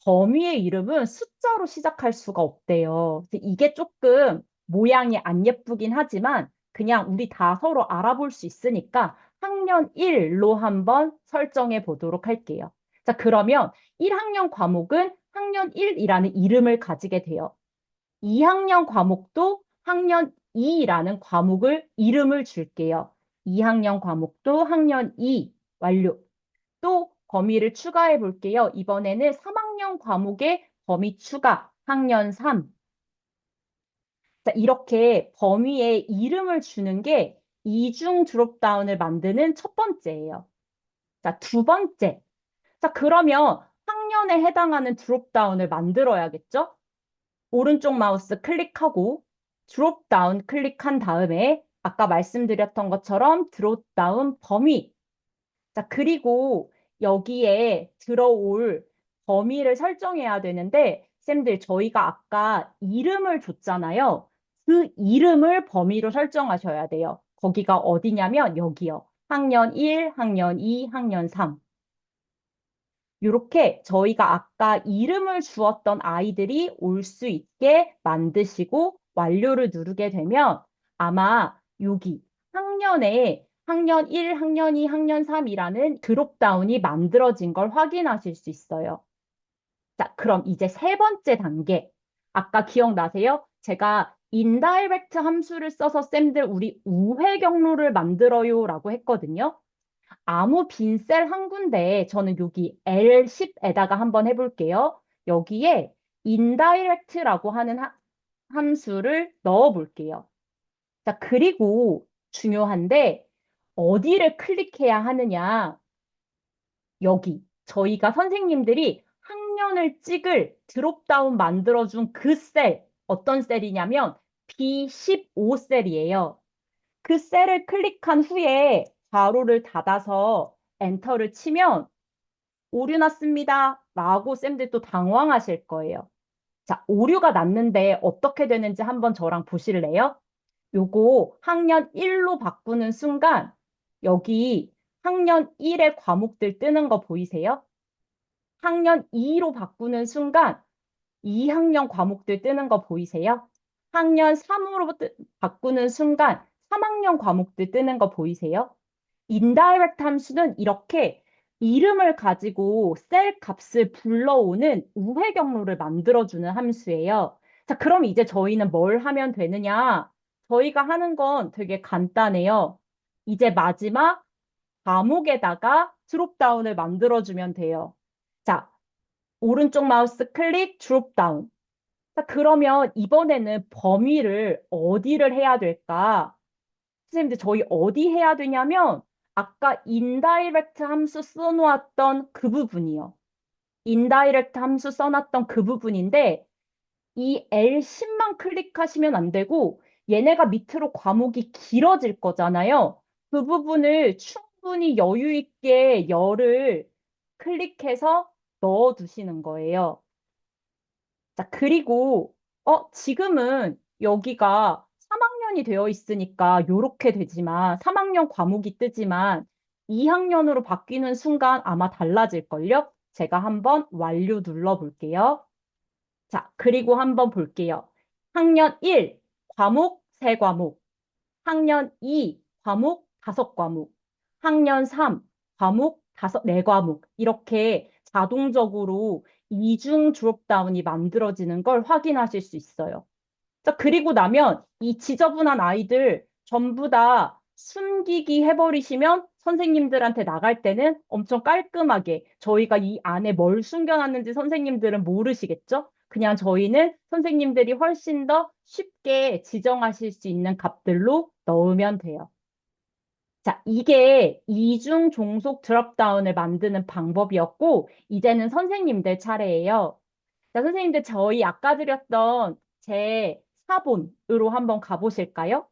범위의 이름은 숫자로 시작할 수가 없대요. 그래서 이게 조금 모양이 안 예쁘긴 하지만 그냥 우리 다 서로 알아볼 수 있으니까 학년 1로 한번 설정해 보도록 할게요. 자, 그러면 1학년 과목은 학년 1이라는 이름을 가지게 돼요. 2학년 과목도 학년 2라는 과목을 이름을 줄게요. 2학년 과목도 학년 2 완료. 또 범위를 추가해 볼게요. 이번에는 3학년 과목의 범위 추가, 학년 3. 자, 이렇게 범위에 이름을 주는 게 이중 드롭다운을 만드는 첫 번째예요. 자, 두 번째. 자, 그러면 학년에 해당하는 드롭다운을 만들어야겠죠? 오른쪽 마우스 클릭하고 드롭다운 클릭한 다음에 아까 말씀드렸던 것처럼 드롭다운 범위 자, 그리고 여기에 들어올 범위를 설정해야 되는데, 쌤들, 저희가 아까 이름을 줬잖아요. 그 이름을 범위로 설정하셔야 돼요. 거기가 어디냐면 여기요. 학년 1, 학년 2, 학년 3. 이렇게 저희가 아까 이름을 주었던 아이들이 올 수 있게 만드시고 완료를 누르게 되면 아마 여기 학년에 학년 1, 학년 2, 학년 3이라는 드롭다운이 만들어진 걸 확인하실 수 있어요. 자, 그럼 이제 세 번째 단계. 아까 기억나세요? 제가 인다이렉트 함수를 써서 쌤들 우리 우회 경로를 만들어요 라고 했거든요. 아무 빈 셀 한 군데에 저는 여기 L10에다가 한번 해볼게요. 여기에 indirect라고 하는 함수를 넣어 볼게요. 자, 그리고 중요한데 어디를 클릭해야 하느냐? 여기 저희가 선생님들이 학년을 찍을 드롭다운 만들어준 그 셀, 어떤 셀이냐면 B15 셀이에요. 그 셀을 클릭한 후에 괄호를 닫아서 엔터를 치면 오류 났습니다. 라고 쌤들 또 당황하실 거예요. 자, 오류가 났는데 어떻게 되는지 한번 저랑 보실래요? 요거 학년 1로 바꾸는 순간 여기 학년 1의 과목들 뜨는 거 보이세요? 학년 2로 바꾸는 순간 2학년 과목들 뜨는 거 보이세요? 학년 3으로 바꾸는 순간 3학년 과목들 뜨는 거 보이세요? 인다이렉트 함수는 이렇게 이름을 가지고 셀 값을 불러오는 우회 경로를 만들어주는 함수예요. 자, 그럼 이제 저희는 뭘 하면 되느냐? 저희가 하는 건 되게 간단해요. 이제 마지막 과목에다가 드롭다운을 만들어주면 돼요. 자, 오른쪽 마우스 클릭 드롭다운. 자, 그러면 이번에는 범위를 어디를 해야 될까? 선생님들, 저희 어디 해야 되냐면, 아까 인다이렉트 함수 써놓았던 그 부분이요. 인다이렉트 함수 써놨던 그 부분인데, 이 L10만 클릭하시면 안 되고, 얘네가 밑으로 과목이 길어질 거잖아요. 그 부분을 충분히 여유 있게 열을 클릭해서 넣어 두시는 거예요. 자, 그리고, 지금은 여기가 3학년이 되어 있으니까 요렇게 되지만, 3학년 과목이 뜨지만, 2학년으로 바뀌는 순간 아마 달라질걸요? 제가 한번 완료 눌러볼게요. 자, 그리고 한번 볼게요. 학년 1, 과목 3과목. 학년 2, 과목 5과목. 학년 3, 과목 4과목. 이렇게 자동적으로 이중 드롭다운이 만들어지는 걸 확인하실 수 있어요. 자, 그리고 나면 이 지저분한 아이들 전부 다 숨기기 해버리시면 선생님들한테 나갈 때는 엄청 깔끔하게 저희가 이 안에 뭘 숨겨놨는지 선생님들은 모르시겠죠? 그냥 저희는 선생님들이 훨씬 더 쉽게 지정하실 수 있는 값들로 넣으면 돼요. 자, 이게 이중 종속 드롭다운을 만드는 방법이었고, 이제는 선생님들 차례예요. 자, 선생님들, 저희 아까 드렸던 제 4본으로 한번 가보실까요?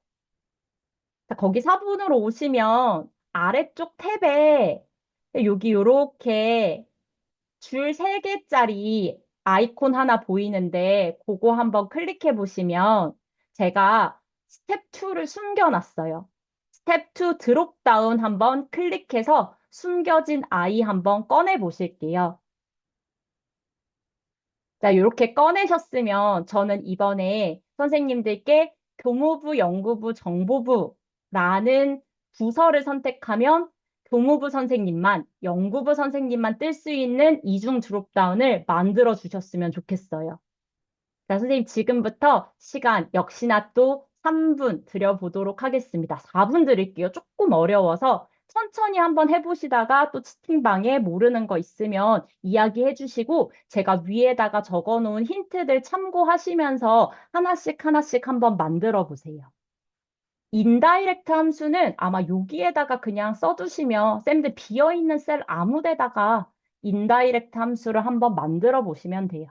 자, 거기 4본으로 오시면 아래쪽 탭에 여기 요렇게 줄 3개짜리 아이콘 하나 보이는데 그거 한번 클릭해 보시면 제가 스텝 2를 숨겨놨어요. 스텝 2 드롭다운 한번 클릭해서 숨겨진 아이 한번 꺼내 보실게요. 자, 이렇게 꺼내셨으면 저는 이번에 선생님들께 교무부, 연구부, 정보부라는 부서를 선택하면 교무부 선생님만, 연구부 선생님만 뜰 수 있는 이중 드롭다운을 만들어 주셨으면 좋겠어요. 자, 선생님 지금부터 시간 역시나 또 3분 드려보도록 하겠습니다. 4분 드릴게요. 조금 어려워서 천천히 한번 해보시다가 또 채팅방에 모르는 거 있으면 이야기해 주시고 제가 위에다가 적어 놓은 힌트들 참고하시면서 하나씩 하나씩 한번 만들어 보세요. 인다이렉트 함수는 아마 여기에다가 그냥 써두시면 쌤들 비어있는 셀 아무 데다가 인다이렉트 함수를 한번 만들어 보시면 돼요.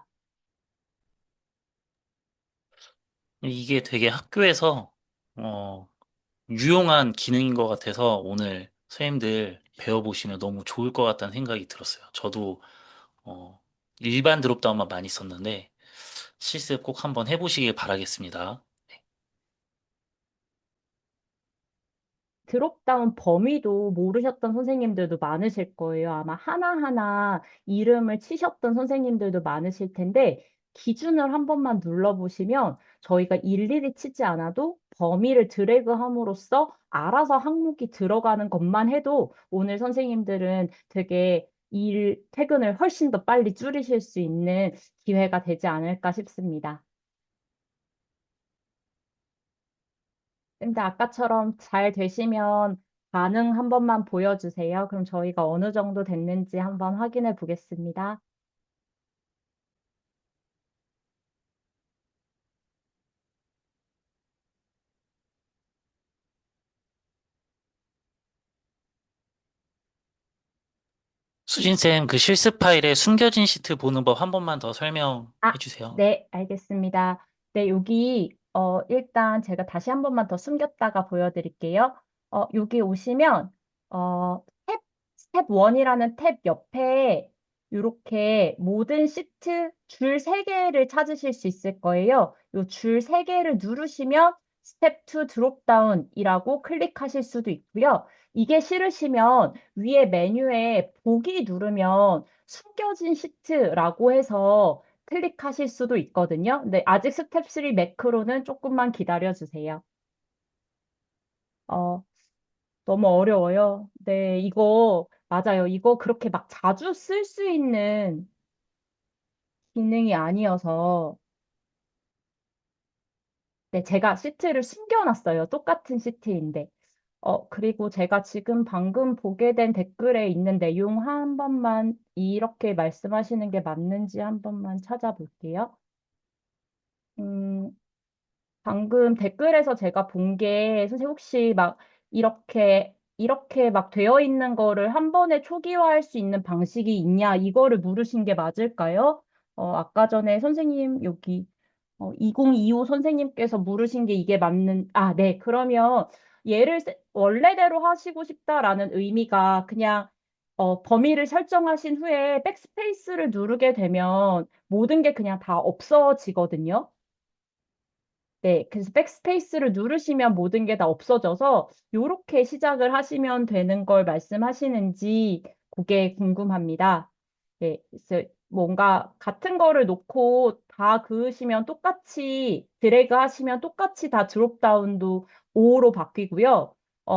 이게 되게 학교에서 어, 유용한 기능인 것 같아서 오늘 선생님들 배워보시면 너무 좋을 것 같다는 생각이 들었어요. 저도 어, 일반 드롭다운만 많이 썼는데 실습 꼭 한번 해보시길 바라겠습니다. 드롭다운 범위도 모르셨던 선생님들도 많으실 거예요. 아마 하나하나 이름을 치셨던 선생님들도 많으실 텐데, 기준을 한 번만 눌러보시면 저희가 일일이 치지 않아도 범위를 드래그함으로써 알아서 항목이 들어가는 것만 해도 오늘 선생님들은 되게 퇴근을 훨씬 더 빨리 줄이실 수 있는 기회가 되지 않을까 싶습니다. 근데 아까처럼 잘 되시면 반응 한 번만 보여주세요. 그럼 저희가 어느 정도 됐는지 한번 확인해 보겠습니다. 수진쌤, 그 실습 파일에 숨겨진 시트 보는 법 한 번만 더 설명해 아, 주세요. 네, 알겠습니다. 네, 여기, 일단 제가 다시 한 번만 더 숨겼다가 보여드릴게요. 여기 오시면, 스텝 1이라는 탭 옆에 이렇게 모든 시트 줄 3개를 찾으실 수 있을 거예요. 이 줄 3개를 누르시면 스텝 2 드롭다운이라고 클릭하실 수도 있고요. 이게 싫으시면 위에 메뉴에 보기 누르면 숨겨진 시트라고 해서 클릭하실 수도 있거든요. 근데 아직 스텝 3 매크로는 조금만 기다려 주세요. 어, 너무 어려워요. 네, 이거 맞아요. 이거 그렇게 막 자주 쓸 수 있는 기능이 아니어서, 네, 제가 시트를 숨겨놨어요. 똑같은 시트인데. 그리고 제가 지금 방금 보게 된 댓글에 있는 내용 한 번만 이렇게 말씀하시는 게 맞는지 한 번만 찾아볼게요. 음, 방금 댓글에서 제가 본 게, 선생님 혹시 막 이렇게 막 되어 있는 거를 한 번에 초기화할 수 있는 방식이 있냐, 이거를 물으신 게 맞을까요? 아까 전에 선생님 여기 2025 선생님께서 물으신 게 이게 네. 그러면 원래대로 하시고 싶다라는 의미가 그냥 범위를 설정하신 후에 백스페이스를 누르게 되면 모든 게 그냥 다 없어지거든요. 네, 그래서 백스페이스를 누르시면 모든 게 다 없어져서 이렇게 시작을 하시면 되는 걸 말씀하시는지 그게 궁금합니다. 네, 그래서 뭔가 같은 거를 놓고 다 그으시면 똑같이 드래그 하시면 똑같이 다 드롭다운도 5로 바뀌고요.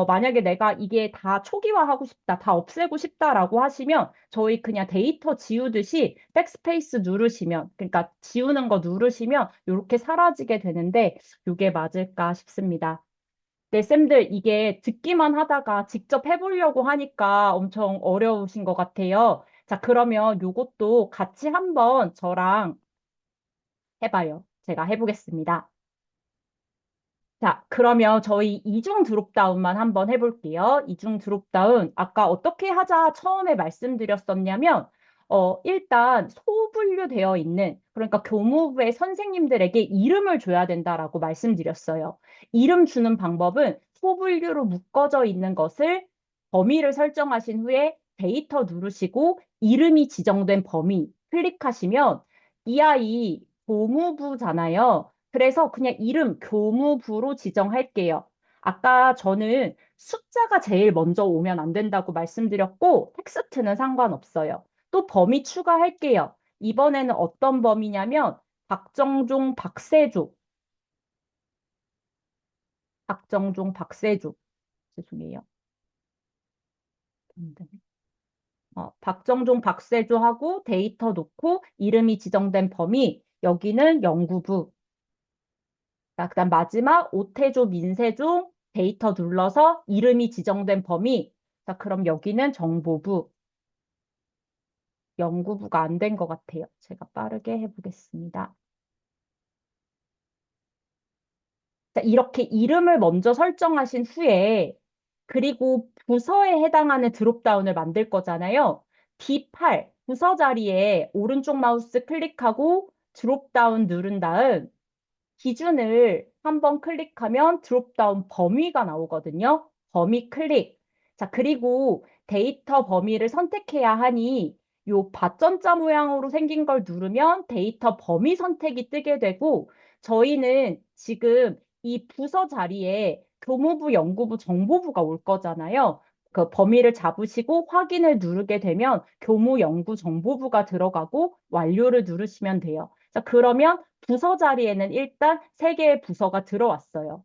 만약에 내가 이게 다 초기화하고 싶다, 다 없애고 싶다라고 하시면 저희 그냥 데이터 지우듯이 백스페이스 누르시면, 그러니까 지우는 거 누르시면 이렇게 사라지게 되는데 이게 맞을까 싶습니다. 네, 쌤들, 이게 듣기만 하다가 직접 해보려고 하니까 엄청 어려우신 것 같아요. 자, 그러면 요것도 같이 한번 저랑 해봐요. 제가 해보겠습니다. 자, 그러면 저희 이중 드롭다운만 한번 해볼게요. 이중 드롭다운. 아까 어떻게 하자 처음에 말씀드렸었냐면, 일단 소분류되어 있는, 그러니까 교무부의 선생님들에게 이름을 줘야 된다라고 말씀드렸어요. 이름 주는 방법은 소분류로 묶어져 있는 것을 범위를 설정하신 후에 데이터 누르시고 이름이 지정된 범위 클릭하시면 이 아이 교무부잖아요. 그래서 그냥 이름 교무부로 지정할게요. 아까 저는 숫자가 제일 먼저 오면 안 된다고 말씀드렸고, 텍스트는 상관없어요. 또 범위 추가할게요. 이번에는 어떤 범위냐면, 박정종, 박세조, 박정종, 박세조. 죄송해요. 박정종, 박세조 하고 데이터 놓고 이름이 지정된 범위, 여기는 연구부. 자, 그다음 마지막 오태조, 민세종 데이터 눌러서 이름이 지정된 범위. 자, 그럼 여기는 정보부, 연구부가 안 된 것 같아요. 제가 빠르게 해보겠습니다. 자, 이렇게 이름을 먼저 설정하신 후에 그리고 부서에 해당하는 드롭다운을 만들 거잖아요. D8 부서 자리에 오른쪽 마우스 클릭하고 드롭다운 누른 다음 기준을 한번 클릭하면 드롭다운 범위가 나오거든요. 범위 클릭. 자, 그리고 데이터 범위를 선택해야 하니 요 밭전자 모양으로 생긴 걸 누르면 데이터 범위 선택이 뜨게 되고 저희는 지금 이 부서 자리에 교무부, 연구부, 정보부가 올 거잖아요. 그 범위를 잡으시고 확인을 누르게 되면 교무, 연구, 정보부가 들어가고 완료를 누르시면 돼요. 자, 그러면 부서 자리에는 일단 세 개의 부서가 들어왔어요.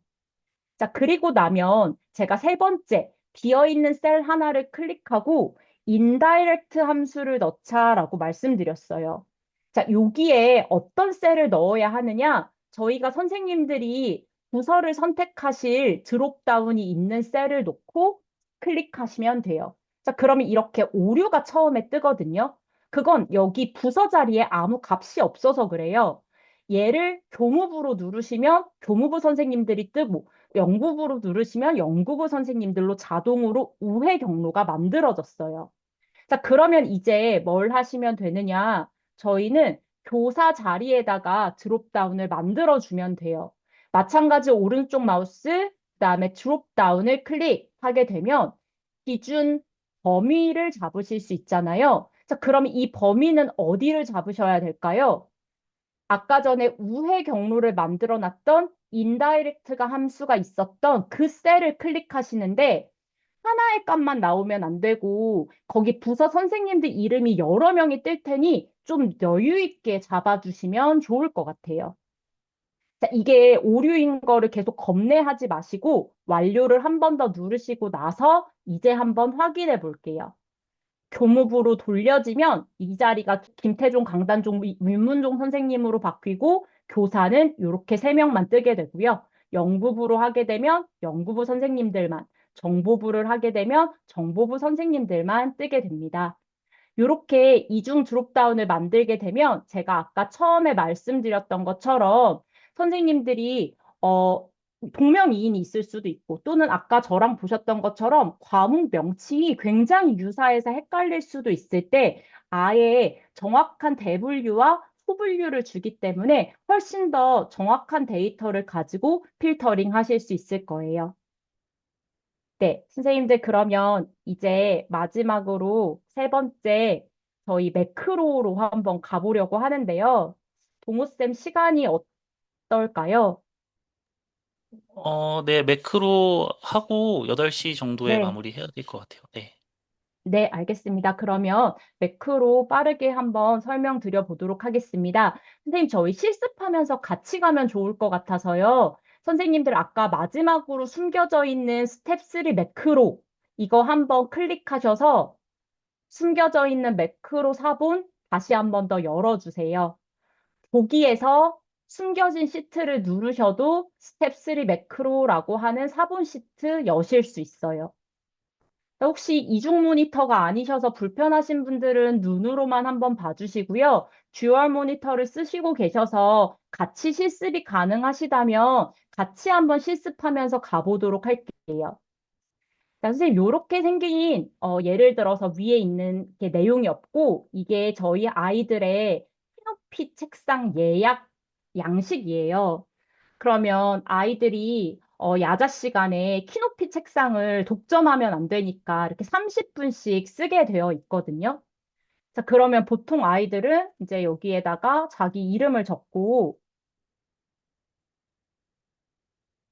자, 그리고 나면 제가 세 번째 비어있는 셀 하나를 클릭하고 인다이렉트 함수를 넣자라고 말씀드렸어요. 자, 여기에 어떤 셀을 넣어야 하느냐? 저희가 선생님들이 부서를 선택하실 드롭다운이 있는 셀을 놓고 클릭하시면 돼요. 자, 그러면 이렇게 오류가 처음에 뜨거든요. 그건 여기 부서 자리에 아무 값이 없어서 그래요. 얘를 교무부로 누르시면 교무부 선생님들이 뜨고 연구부로 누르시면 연구부 선생님들로 자동으로 우회 경로가 만들어졌어요. 자, 그러면 이제 뭘 하시면 되느냐? 저희는 교사 자리에다가 드롭다운을 만들어주면 돼요. 마찬가지 오른쪽 마우스, 그다음에 드롭다운을 클릭하게 되면 기준 범위를 잡으실 수 있잖아요. 자, 그럼 이 범위는 어디를 잡으셔야 될까요? 아까 전에 우회 경로를 만들어 놨던 인다이렉트가 함수가 있었던 그 셀을 클릭하시는데 하나의 값만 나오면 안 되고 거기 부서 선생님들 이름이 여러 명이 뜰 테니 좀 여유 있게 잡아주시면 좋을 것 같아요. 자, 이게 오류인 거를 계속 겁내하지 마시고 완료를 한 번 더 누르시고 나서 이제 한번 확인해 볼게요. 교무부로 돌려지면 이 자리가 김태종, 강단종, 윤문종 선생님으로 바뀌고 교사는 이렇게 세 명만 뜨게 되고요. 영부부로 하게 되면 영부부 선생님들만, 정보부를 하게 되면 정보부 선생님들만 뜨게 됩니다. 이렇게 이중 드롭다운을 만들게 되면 제가 아까 처음에 말씀드렸던 것처럼 선생님들이 동명이인이 있을 수도 있고 또는 아까 저랑 보셨던 것처럼 과목 명칭이 굉장히 유사해서 헷갈릴 수도 있을 때 아예 정확한 대분류와 소분류를 주기 때문에 훨씬 더 정확한 데이터를 가지고 필터링 하실 수 있을 거예요. 네, 선생님들 그러면 이제 마지막으로 세 번째 저희 매크로로 한번 가보려고 하는데요. 동호쌤 시간이 어떨까요? 네, 매크로 하고 8시 정도에 네, 마무리해야 될 것 같아요. 네. 네, 알겠습니다. 그러면 매크로 빠르게 한번 설명드려 보도록 하겠습니다. 선생님, 저희 실습하면서 같이 가면 좋을 것 같아서요. 선생님들 아까 마지막으로 숨겨져 있는 스텝 3 매크로 이거 한번 클릭하셔서 숨겨져 있는 매크로 사본 다시 한번 더 열어주세요. 보기에서 숨겨진 시트를 누르셔도 스텝 3 매크로라고 하는 사본 시트 여실 수 있어요. 혹시 이중 모니터가 아니셔서 불편하신 분들은 눈으로만 한번 봐주시고요. 듀얼 모니터를 쓰시고 계셔서 같이 실습이 가능하시다면 같이 한번 실습하면서 가보도록 할게요. 자, 선생님, 요렇게 생긴, 예를 들어서 위에 있는 게 내용이 없고, 이게 저희 아이들의 키높이 책상 예약 양식이에요. 그러면 아이들이, 야자 시간에 키높이 책상을 독점하면 안 되니까 이렇게 30분씩 쓰게 되어 있거든요. 자, 그러면 보통 아이들은 이제 여기에다가 자기 이름을 적고,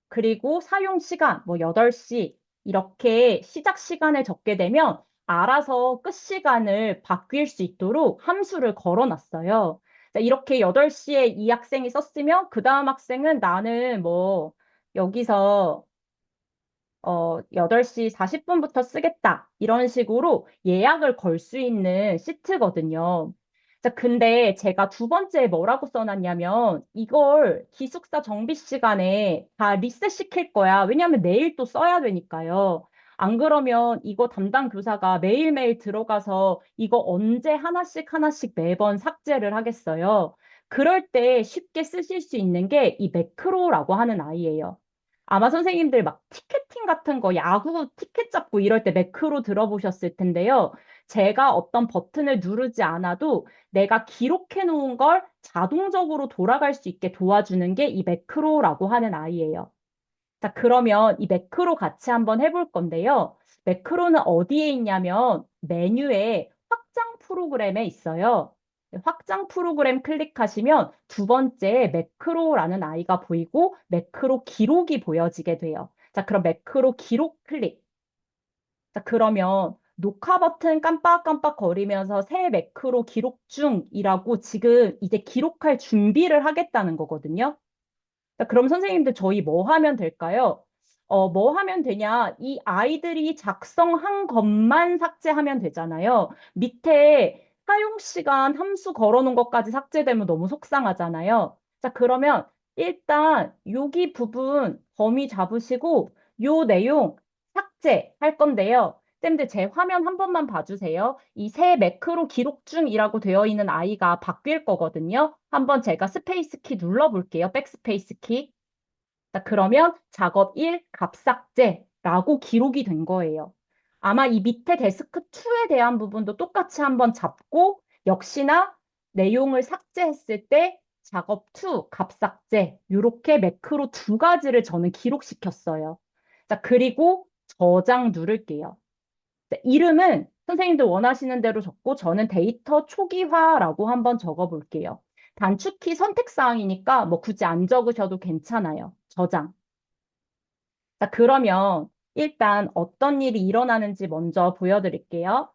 그리고 사용 시간, 뭐 8시, 이렇게 시작 시간을 적게 되면 알아서 끝 시간을 바뀔 수 있도록 함수를 걸어 놨어요. 이렇게 8시에 이 학생이 썼으면 그 다음 학생은 나는 뭐 여기서 8시 40분부터 쓰겠다. 이런 식으로 예약을 걸 수 있는 시트거든요. 자, 근데 제가 두 번째에 뭐라고 써놨냐면 이걸 기숙사 정비 시간에 다 리셋 시킬 거야. 왜냐하면 내일 또 써야 되니까요. 안 그러면 이거 담당 교사가 매일매일 들어가서 이거 언제 하나씩 하나씩 매번 삭제를 하겠어요. 그럴 때 쉽게 쓰실 수 있는 게 이 매크로라고 하는 아이예요. 아마 선생님들 막 티켓팅 같은 거, 야구 티켓 잡고 이럴 때 매크로 들어보셨을 텐데요. 제가 어떤 버튼을 누르지 않아도 내가 기록해 놓은 걸 자동적으로 돌아갈 수 있게 도와주는 게 이 매크로라고 하는 아이예요. 자, 그러면 이 매크로 같이 한번 해볼 건데요. 매크로는 어디에 있냐면 메뉴에 확장 프로그램에 있어요. 확장 프로그램 클릭하시면 두 번째 매크로라는 아이가 보이고 매크로 기록이 보여지게 돼요. 자, 그럼 매크로 기록 클릭. 자, 그러면 녹화 버튼 깜빡깜빡 거리면서 새 매크로 기록 중이라고 지금 이제 기록할 준비를 하겠다는 거거든요. 자, 그럼 선생님들 저희 뭐 하면 될까요? 뭐 하면 되냐? 이 아이들이 작성한 것만 삭제하면 되잖아요. 밑에 사용 시간 함수 걸어놓은 것까지 삭제되면 너무 속상하잖아요. 자, 그러면 일단 여기 부분 범위 잡으시고 요 내용 삭제할 건데요. 쌤들 제 화면 한 번만 봐주세요. 이 새 매크로 기록 중이라고 되어 있는 아이가 바뀔 거거든요. 한번 제가 스페이스 키 눌러볼게요. 백스페이스 키. 자, 그러면 작업 1 값삭제라고 기록이 된 거예요. 아마 이 밑에 데스크 2에 대한 부분도 똑같이 한번 잡고 역시나 내용을 삭제했을 때 작업 2 값삭제 이렇게 매크로 두 가지를 저는 기록시켰어요. 자, 그리고 저장 누를게요. 네, 이름은 선생님들 원하시는 대로 적고 저는 데이터 초기화라고 한번 적어 볼게요. 단축키 선택사항이니까 뭐 굳이 안 적으셔도 괜찮아요. 저장. 자, 그러면 일단 어떤 일이 일어나는지 먼저 보여드릴게요.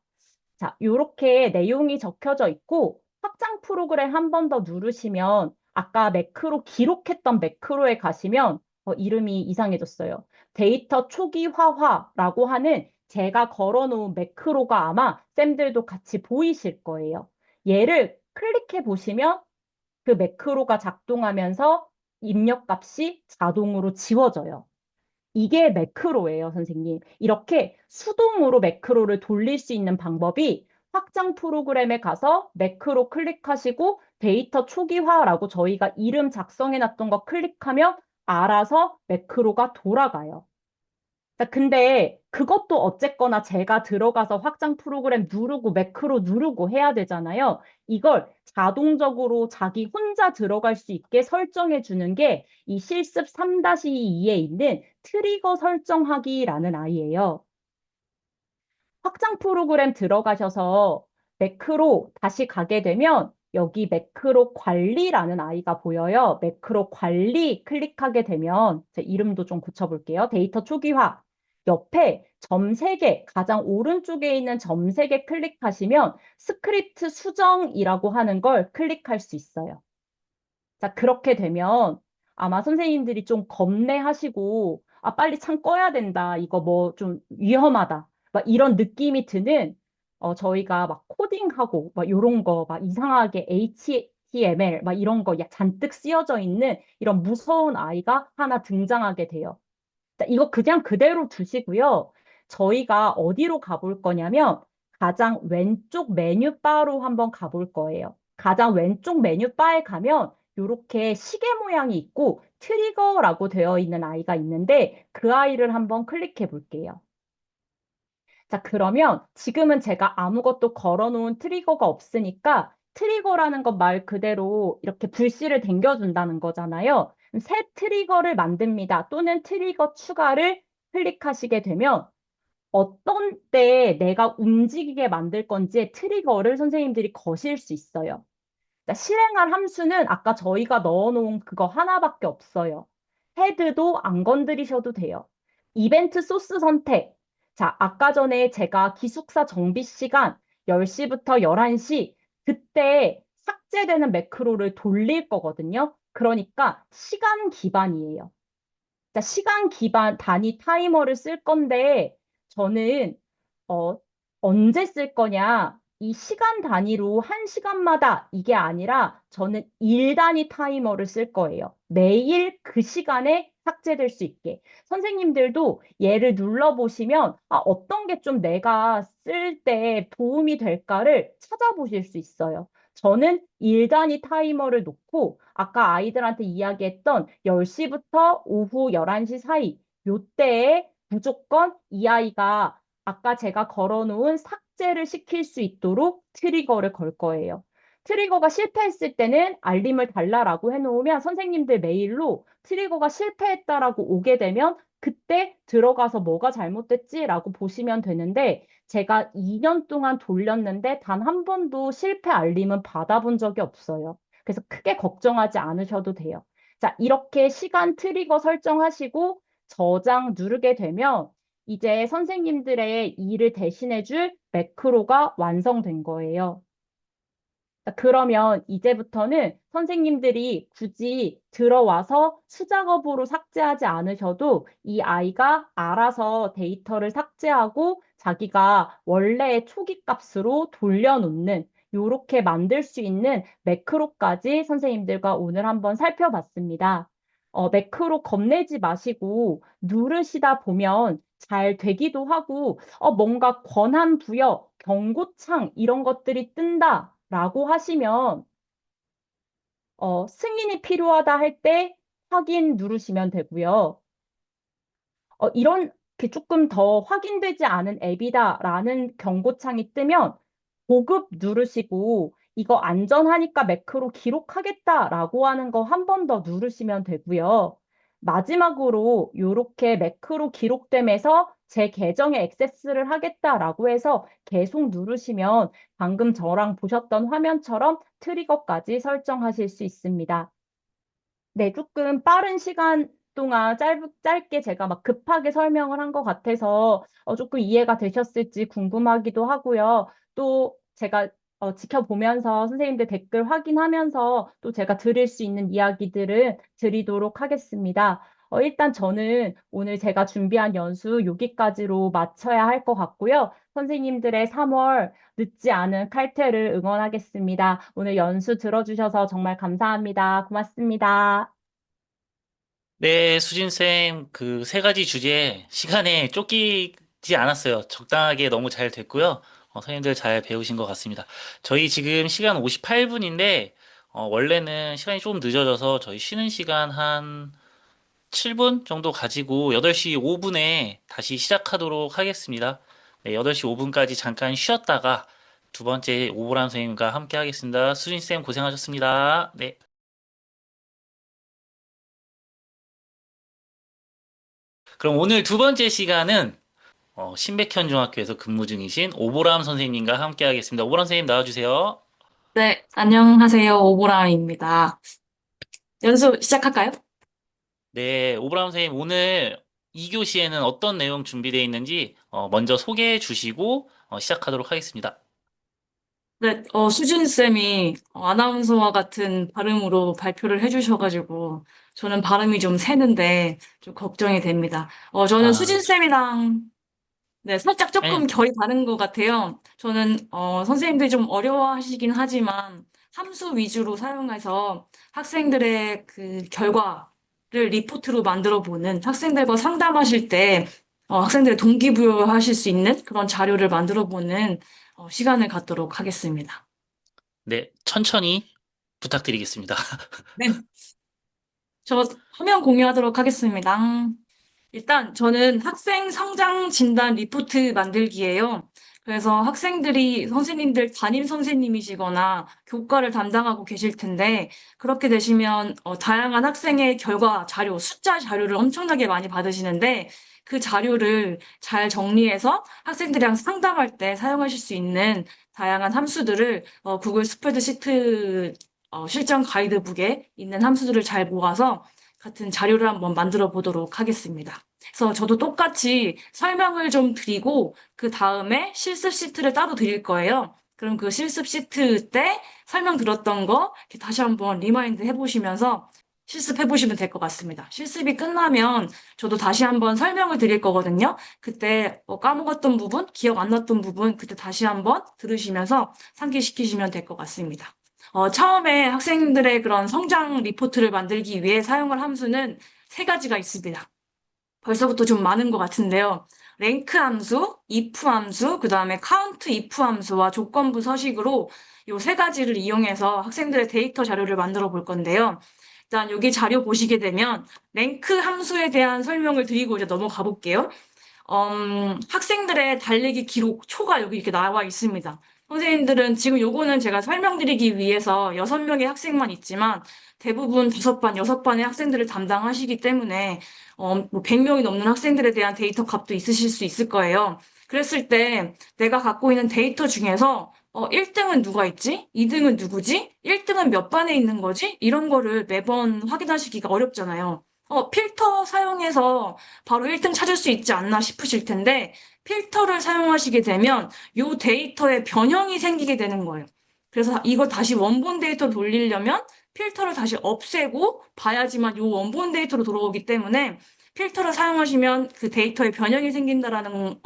자, 이렇게 내용이 적혀져 있고 확장 프로그램 한 번 더 누르시면 아까 매크로 기록했던 매크로에 가시면 이름이 이상해졌어요. 데이터 초기화화라고 하는 제가 걸어놓은 매크로가 아마 쌤들도 같이 보이실 거예요. 얘를 클릭해 보시면 그 매크로가 작동하면서 입력값이 자동으로 지워져요. 이게 매크로예요, 선생님. 이렇게 수동으로 매크로를 돌릴 수 있는 방법이 확장 프로그램에 가서 매크로 클릭하시고 데이터 초기화라고 저희가 이름 작성해 놨던 거 클릭하면 알아서 매크로가 돌아가요. 자, 근데 그것도 어쨌거나 제가 들어가서 확장 프로그램 누르고 매크로 누르고 해야 되잖아요. 이걸 자동적으로 자기 혼자 들어갈 수 있게 설정해 주는 게 이 실습 3-2에 있는 트리거 설정하기라는 아이예요. 확장 프로그램 들어가셔서 매크로 다시 가게 되면 여기 매크로 관리라는 아이가 보여요. 매크로 관리 클릭하게 되면 제 이름도 좀 고쳐볼게요. 데이터 초기화. 옆에 점 3개, 가장 오른쪽에 있는 점 3개 클릭하시면 스크립트 수정이라고 하는 걸 클릭할 수 있어요. 자, 그렇게 되면 아마 선생님들이 좀 겁내하시고, 아, 빨리 창 꺼야 된다. 이거 뭐 좀 위험하다. 막 이런 느낌이 드는, 저희가 막 코딩하고, 막 요런 거, 막 이상하게 HTML, 막 이런 거 잔뜩 쓰여져 있는 이런 무서운 아이가 하나 등장하게 돼요. 자, 이거 그냥 그대로 두시고요. 저희가 어디로 가볼 거냐면 가장 왼쪽 메뉴바로 한번 가볼 거예요. 가장 왼쪽 메뉴바에 가면 이렇게 시계 모양이 있고 트리거라고 되어 있는 아이가 있는데 그 아이를 한번 클릭해 볼게요. 자, 그러면 지금은 제가 아무것도 걸어놓은 트리거가 없으니까 트리거라는 건 말 그대로 이렇게 불씨를 당겨준다는 거잖아요. 새 트리거를 만듭니다. 또는 트리거 추가를 클릭하시게 되면 어떤 때 내가 움직이게 만들 건지 트리거를 선생님들이 거실 수 있어요. 자, 실행할 함수는 아까 저희가 넣어놓은 그거 하나밖에 없어요. 헤드도 안 건드리셔도 돼요. 이벤트 소스 선택. 자, 아까 전에 제가 기숙사 정비 시간 10시부터 11시 그때 삭제되는 매크로를 돌릴 거거든요. 그러니까 시간 기반이에요. 자, 시간 기반 단위 타이머를 쓸 건데 저는 어, 언제 쓸 거냐? 이 시간 단위로 한 시간마다 이게 아니라 저는 일 단위 타이머를 쓸 거예요. 매일 그 시간에 삭제될 수 있게. 선생님들도 얘를 눌러보시면 어떤 게 좀 내가 쓸 때 도움이 될까를 찾아보실 수 있어요. 저는 일 단위 타이머를 놓고 아까 아이들한테 이야기했던 10시부터 오후 11시 사이 요때에 무조건 이 아이가 아까 제가 걸어놓은 삭제를 시킬 수 있도록 트리거를 걸 거예요. 트리거가 실패했을 때는 알림을 달라라고 해놓으면 선생님들 메일로 트리거가 실패했다라고 오게 되면 그때 들어가서 뭐가 잘못됐지라고 보시면 되는데 제가 2년 동안 돌렸는데 단 한 번도 실패 알림은 받아본 적이 없어요. 그래서 크게 걱정하지 않으셔도 돼요. 자, 이렇게 시간 트리거 설정하시고 저장 누르게 되면 이제 선생님들의 일을 대신해줄 매크로가 완성된 거예요. 자, 그러면 이제부터는 선생님들이 굳이 들어와서 수작업으로 삭제하지 않으셔도 이 아이가 알아서 데이터를 삭제하고 자기가 원래의 초기 값으로 돌려놓는 요렇게 만들 수 있는 매크로까지 선생님들과 오늘 한번 살펴봤습니다. 매크로 겁내지 마시고 누르시다 보면 잘 되기도 하고 뭔가 권한 부여, 경고창 이런 것들이 뜬다라고 하시면 승인이 필요하다 할 때 확인 누르시면 되고요. 이런 게 조금 더 확인되지 않은 앱이다라는 경고창이 뜨면 보급 누르시고 이거 안전하니까 매크로 기록하겠다라고 하는 거 한 번 더 누르시면 되고요. 마지막으로 이렇게 매크로 기록됨에서 제 계정에 액세스를 하겠다라고 해서 계속 누르시면 방금 저랑 보셨던 화면처럼 트리거까지 설정하실 수 있습니다. 네, 조금 빠른 시간 동안 짧게 제가 막 급하게 설명을 한 것 같아서 조금 이해가 되셨을지 궁금하기도 하고요. 또 제가 지켜보면서 선생님들 댓글 확인하면서 또 제가 드릴 수 있는 이야기들을 드리도록 하겠습니다. 일단 저는 오늘 제가 준비한 연수 여기까지로 마쳐야 할 것 같고요. 선생님들의 3월 늦지 않은 칼퇴를 응원하겠습니다. 오늘 연수 들어주셔서 정말 감사합니다. 고맙습니다. 네, 수진쌤, 그 세 가지 주제 시간에 쫓기지 않았어요. 적당하게 너무 잘 됐고요. 선생님들 잘 배우신 것 같습니다. 저희 지금 시간 58분인데, 원래는 시간이 조금 늦어져서 저희 쉬는 시간 한 7분 정도 가지고 8시 5분에 다시 시작하도록 하겠습니다. 네, 8시 5분까지 잠깐 쉬었다가 두 번째 오보람 선생님과 함께 하겠습니다. 수진쌤 고생하셨습니다. 네. 그럼 오늘 두 번째 시간은 신백현 중학교에서 근무 중이신 오보람 선생님과 함께 하겠습니다. 오보람 선생님 나와주세요. 네, 안녕하세요. 오보람입니다. 연수 시작할까요? 네, 오보람 선생님 오늘 2교시에는 어떤 내용 준비되어 있는지 먼저 소개해 주시고 시작하도록 하겠습니다. 네, 수준쌤이 아나운서와 같은 발음으로 발표를 해주셔가지고, 저는 발음이 좀 새는데, 좀 걱정이 됩니다. 저는 아, 수진쌤이랑, 네, 살짝 아니, 조금 결이 다른 것 같아요. 저는, 선생님들이 좀 어려워하시긴 하지만, 함수 위주로 사용해서 학생들의 그 결과를 리포트로 만들어 보는 학생들과 상담하실 때, 학생들의 동기부여하실 수 있는 그런 자료를 만들어 보는 시간을 갖도록 하겠습니다. 네, 천천히 부탁드리겠습니다. 네. 저 화면 공유하도록 하겠습니다. 일단 저는 학생 성장 진단 리포트 만들기예요. 그래서 학생들이 선생님들 담임 선생님이시거나 교과를 담당하고 계실 텐데 그렇게 되시면 다양한 학생의 결과 자료, 숫자 자료를 엄청나게 많이 받으시는데 그 자료를 잘 정리해서 학생들이랑 상담할 때 사용하실 수 있는 다양한 함수들을 구글 스프레드시트 실전 가이드북에 있는 함수들을 잘 모아서 같은 자료를 한번 만들어 보도록 하겠습니다. 그래서 저도 똑같이 설명을 좀 드리고 그 다음에 실습 시트를 따로 드릴 거예요. 그럼 그 실습 시트 때 설명 들었던 거 이렇게 다시 한번 리마인드 해보시면서 실습해 보시면 될 것 같습니다. 실습이 끝나면 저도 다시 한번 설명을 드릴 거거든요. 그때 까먹었던 부분, 기억 안 났던 부분 그때 다시 한번 들으시면서 상기시키시면 될 것 같습니다. 처음에 학생들의 그런 성장 리포트를 만들기 위해 사용할 함수는 세 가지가 있습니다. 벌써부터 좀 많은 것 같은데요. 랭크 함수, if 함수, 그 다음에 count if 함수와 조건부 서식으로 이 세 가지를 이용해서 학생들의 데이터 자료를 만들어 볼 건데요. 일단 여기 자료 보시게 되면 랭크 함수에 대한 설명을 드리고 이제 넘어가 볼게요. 학생들의 달리기 기록 초가 여기 이렇게 나와 있습니다. 선생님들은 지금 요거는 제가 설명드리기 위해서 6명의 학생만 있지만 대부분 5반, 6반의 학생들을 담당하시기 때문에 뭐 100명이 넘는 학생들에 대한 데이터 값도 있으실 수 있을 거예요. 그랬을 때 내가 갖고 있는 데이터 중에서 1등은 누가 있지? 2등은 누구지? 1등은 몇 반에 있는 거지? 이런 거를 매번 확인하시기가 어렵잖아요. 필터 사용해서 바로 1등 찾을 수 있지 않나 싶으실 텐데, 필터를 사용하시게 되면 이 데이터에 변형이 생기게 되는 거예요. 그래서 이걸 다시 원본 데이터로 돌리려면 필터를 다시 없애고 봐야지만 이 원본 데이터로 돌아오기 때문에 필터를 사용하시면 그 데이터에 변형이 생긴다라는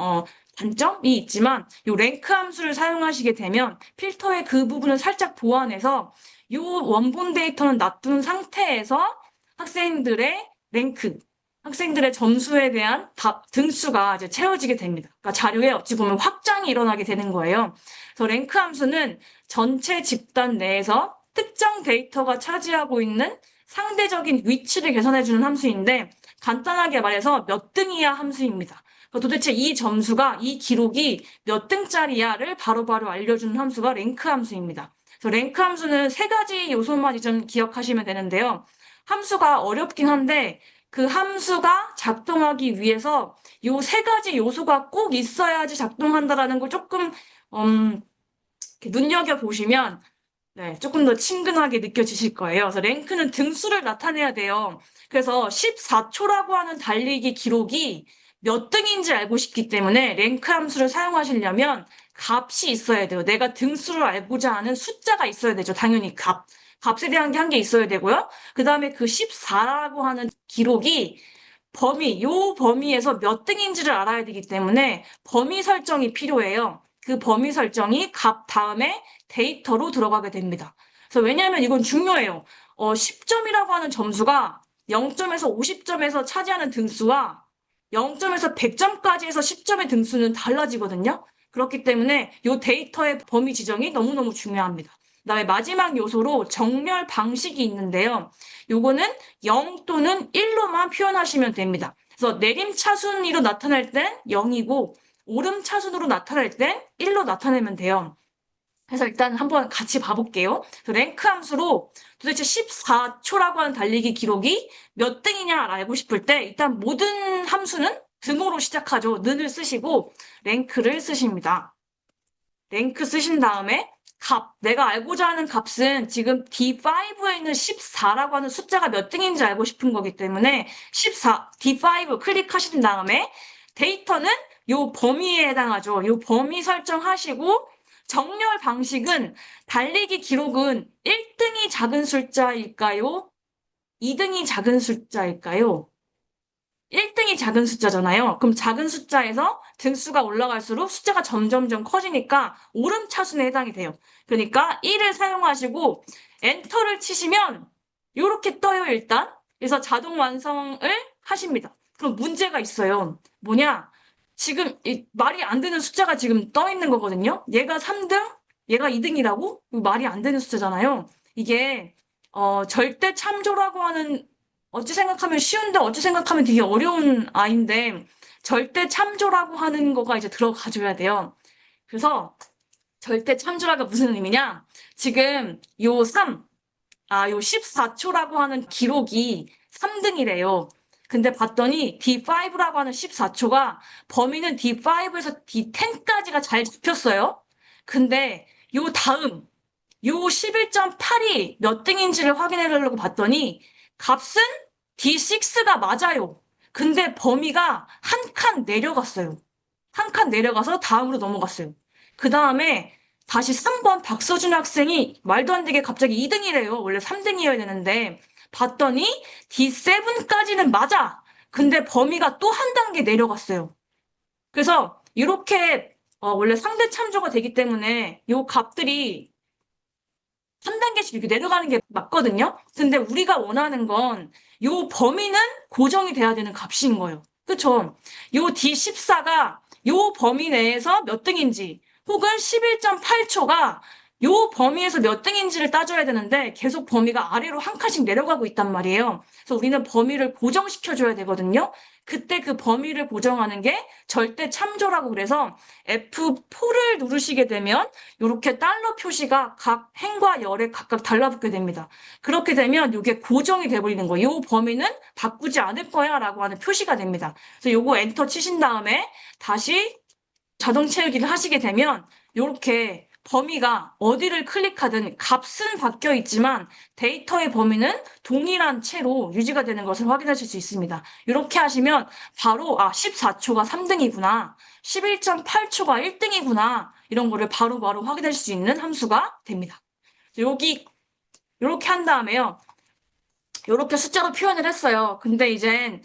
단점이 있지만 이 랭크 함수를 사용하시게 되면 필터의 그 부분을 살짝 보완해서 이 원본 데이터는 놔둔 상태에서 학생들의 랭크, 학생들의 점수에 대한 등수가 이제 채워지게 됩니다. 그러니까 자료에 어찌 보면 확장이 일어나게 되는 거예요. 그래서 랭크 함수는 전체 집단 내에서 특정 데이터가 차지하고 있는 상대적인 위치를 계산해주는 함수인데 간단하게 말해서 몇 등이야 함수입니다. 그러니까 도대체 이 점수가, 이 기록이 몇 등짜리야를 바로바로 알려주는 함수가 랭크 함수입니다. 그래서 랭크 함수는 세 가지 요소만 좀 기억하시면 되는데요. 함수가 어렵긴 한데 그 함수가 작동하기 위해서 요 세 가지 요소가 꼭 있어야지 작동한다라는 걸 조금 이렇게 눈여겨보시면 네, 조금 더 친근하게 느껴지실 거예요. 그래서 랭크는 등수를 나타내야 돼요. 그래서 14초라고 하는 달리기 기록이 몇 등인지 알고 싶기 때문에 랭크 함수를 사용하시려면 값이 있어야 돼요. 내가 등수를 알고자 하는 숫자가 있어야 되죠. 당연히 값. 값에 대한 게 한 개 있어야 되고요. 그 다음에 그 14라고 하는 기록이 요 범위에서 몇 등인지를 알아야 되기 때문에 범위 설정이 필요해요. 그 범위 설정이 값 다음에 데이터로 들어가게 됩니다. 그래서 왜냐하면 이건 중요해요. 10점이라고 하는 점수가 0점에서 50점에서 차지하는 등수와 0점에서 100점까지 해서 10점의 등수는 달라지거든요. 그렇기 때문에 이 데이터의 범위 지정이 너무너무 중요합니다. 그다음에 마지막 요소로 정렬 방식이 있는데요. 요거는 0 또는 1로만 표현하시면 됩니다. 그래서 내림차순위로 나타낼 땐 0이고 오름차순으로 나타낼 땐 1로 나타내면 돼요. 그래서 일단 한번 같이 봐볼게요. 랭크 함수로 도대체 14초라고 하는 달리기 기록이 몇 등이냐 알고 싶을 때 일단 모든 함수는 등으로 시작하죠. 는을 쓰시고 랭크를 쓰십니다. 랭크 쓰신 다음에 내가 알고자 하는 값은 지금 D5에 있는 14라고 하는 숫자가 몇 등인지 알고 싶은 거기 때문에 D5 클릭하신 다음에 데이터는 요 범위에 해당하죠. 요 범위 설정하시고 정렬 방식은 달리기 기록은 1등이 작은 숫자일까요? 2등이 작은 숫자일까요? 1등이 작은 숫자잖아요. 그럼 작은 숫자에서 등수가 올라갈수록 숫자가 점점점 커지니까 오름차순에 해당이 돼요. 그러니까 1을 사용하시고 엔터를 치시면 이렇게 떠요, 일단. 그래서 자동 완성을 하십니다. 그럼 문제가 있어요. 뭐냐? 지금 말이 안 되는 숫자가 지금 떠 있는 거거든요. 얘가 3등, 얘가 2등이라고? 말이 안 되는 숫자잖아요. 이게 절대 참조라고 하는 어찌 생각하면 쉬운데 어찌 생각하면 되게 어려운 아이인데 절대 참조라고 하는 거가 이제 들어가줘야 돼요. 그래서 절대 참조라가 무슨 의미냐? 지금 요 14초라고 하는 기록이 3등이래요. 근데 봤더니 D5라고 하는 14초가 범위는 D5에서 D10까지가 잘 잡혔어요. 근데 요 다음 요 11.8이 몇 등인지를 확인해 보려고 봤더니 값은 D6가 맞아요. 근데 범위가 한 칸 내려갔어요. 한 칸 내려가서 다음으로 넘어갔어요. 그 다음에 다시 3번 박서준 학생이 말도 안 되게 갑자기 2등이래요. 원래 3등이어야 되는데 봤더니 D7까지는 맞아. 근데 범위가 또 한 단계 내려갔어요. 그래서 이렇게 원래 상대 참조가 되기 때문에 요 값들이 한 단계씩 이렇게 내려가는 게 맞거든요. 근데 우리가 원하는 건 요 범위는 고정이 돼야 되는 값인 거예요. 그쵸? 요 D14가 요 범위 내에서 몇 등인지 혹은 11.8초가 요 범위에서 몇 등인지를 따져야 되는데 계속 범위가 아래로 한 칸씩 내려가고 있단 말이에요. 그래서 우리는 범위를 고정시켜줘야 되거든요. 그때 그 범위를 고정하는 게 절대 참조라고 그래서 F4를 누르시게 되면 이렇게 달러 표시가 각 행과 열에 각각 달라붙게 됩니다. 그렇게 되면 이게 고정이 돼버리는 거예요. 이 범위는 바꾸지 않을 거야 라고 하는 표시가 됩니다. 그래서 요거 엔터 치신 다음에 다시 자동 채우기를 하시게 되면 이렇게 범위가 어디를 클릭하든 값은 바뀌어 있지만 데이터의 범위는 동일한 채로 유지가 되는 것을 확인하실 수 있습니다. 이렇게 하시면 바로 14초가 3등이구나. 11.8초가 1등이구나. 이런 거를 바로바로 확인할 수 있는 함수가 됩니다. 여기 이렇게 한 다음에요. 이렇게 숫자로 표현을 했어요. 근데 이젠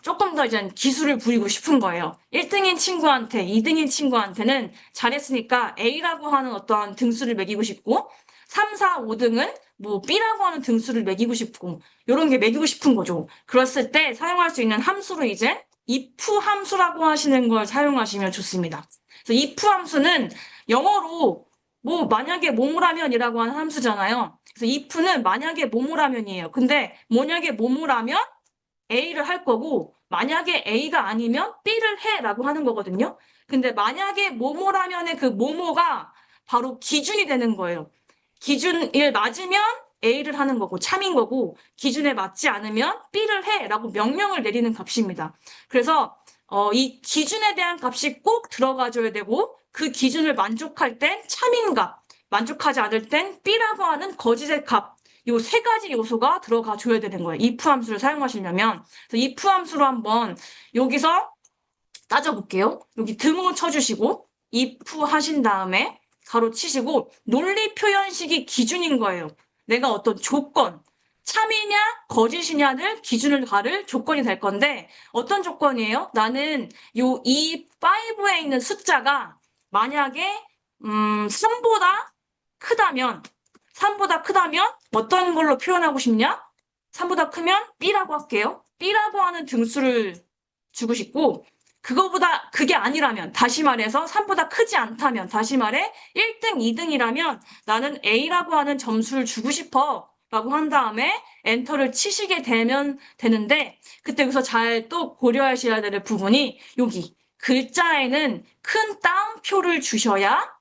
조금 더 이제 기술을 부리고 싶은 거예요. 1등인 친구한테, 2등인 친구한테는 잘했으니까 A라고 하는 어떠한 등수를 매기고 싶고, 3, 4, 5등은 뭐 B라고 하는 등수를 매기고 싶고, 이런 게 매기고 싶은 거죠. 그랬을 때 사용할 수 있는 함수로 이제 if 함수라고 하시는 걸 사용하시면 좋습니다. 그래서 if 함수는 영어로 뭐 만약에 뭐뭐라면이라고 하는 함수잖아요. 그래서 if는 만약에 뭐뭐라면이에요. 근데 만약에 뭐뭐라면 A를 할 거고 만약에 A가 아니면 B를 해라고 하는 거거든요. 근데 만약에 뭐뭐라면의 그 뭐뭐가 바로 기준이 되는 거예요. 기준에 맞으면 A를 하는 거고 참인 거고 기준에 맞지 않으면 B를 해라고 명령을 내리는 값입니다. 그래서 이 기준에 대한 값이 꼭 들어가줘야 되고 그 기준을 만족할 땐 참인 값, 만족하지 않을 땐 B라고 하는 거짓의 값, 요 세 가지 요소가 들어가 줘야 되는 거예요. if 함수를 사용하시려면. 그래서 if 함수로 한번 여기서 따져볼게요. 여기 등호 쳐주시고 if 하신 다음에 가로 치시고 논리 표현식이 기준인 거예요. 내가 어떤 조건, 참이냐, 거짓이냐를 기준을 가를 조건이 될 건데, 어떤 조건이에요? 나는 요 E5에 있는 숫자가 만약에, 3보다 크다면, 3보다 크다면 어떤 걸로 표현하고 싶냐? 3보다 크면 B라고 할게요. B라고 하는 등수를 주고 싶고, 그게 아니라면, 다시 말해서 3보다 크지 않다면, 다시 말해 1등, 2등이라면 나는 A라고 하는 점수를 주고 싶어. 라고 한 다음에 엔터를 치시게 되면 되는데, 그때 여기서 잘 또 고려하셔야 될 부분이 여기 글자에는 큰 따옴표를 주셔야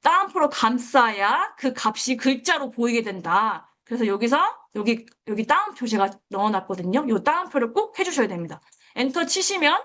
따옴표로 감싸야 그 값이 글자로 보이게 된다. 그래서 여기서 여기 따옴표 제가 넣어놨거든요. 이 따옴표를 꼭 해주셔야 됩니다. 엔터 치시면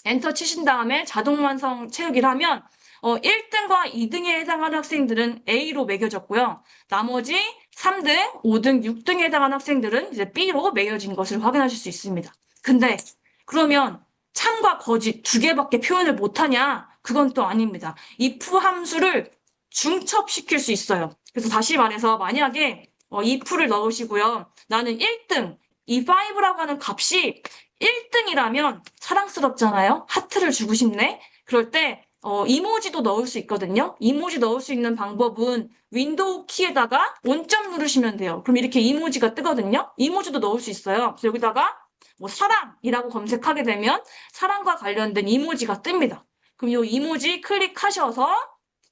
엔터 치신 다음에 자동 완성 채우기를 하면 1등과 2등에 해당하는 학생들은 A로 매겨졌고요. 나머지 3등, 5등, 6등에 해당하는 학생들은 이제 B로 매겨진 것을 확인하실 수 있습니다. 근데 그러면 참과 거짓 두 개밖에 표현을 못하냐? 그건 또 아닙니다. if 함수를 중첩시킬 수 있어요. 그래서 다시 말해서 만약에 if를 넣으시고요. 나는 1등, E5라고 하는 값이 1등이라면 사랑스럽잖아요? 하트를 주고 싶네? 그럴 때, 이모지도 넣을 수 있거든요? 이모지 넣을 수 있는 방법은 윈도우 키에다가 온점 누르시면 돼요. 그럼 이렇게 이모지가 뜨거든요? 이모지도 넣을 수 있어요. 그래서 여기다가 뭐 사랑이라고 검색하게 되면 사랑과 관련된 이모지가 뜹니다. 그럼 이 이모지 클릭하셔서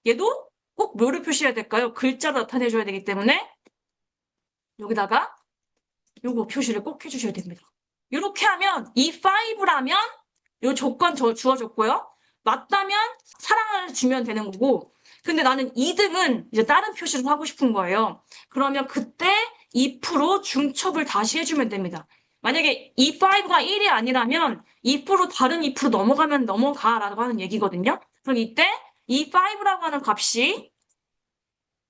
얘도 꼭 뭐를 표시해야 될까요? 글자로 나타내줘야 되기 때문에 여기다가 요거 표시를 꼭 해주셔야 됩니다. 이렇게 하면 E5라면 요 조건 주어졌고요. 맞다면 사랑을 주면 되는 거고, 근데 나는 2등은 이제 다른 표시를 하고 싶은 거예요. 그러면 그때 2% 중첩을 다시 해주면 됩니다. 만약에 E5가 1이 아니라면 2% 다른 2% 넘어가면 넘어가라고 하는 얘기거든요. 그럼 이때 E5라고 하는 값이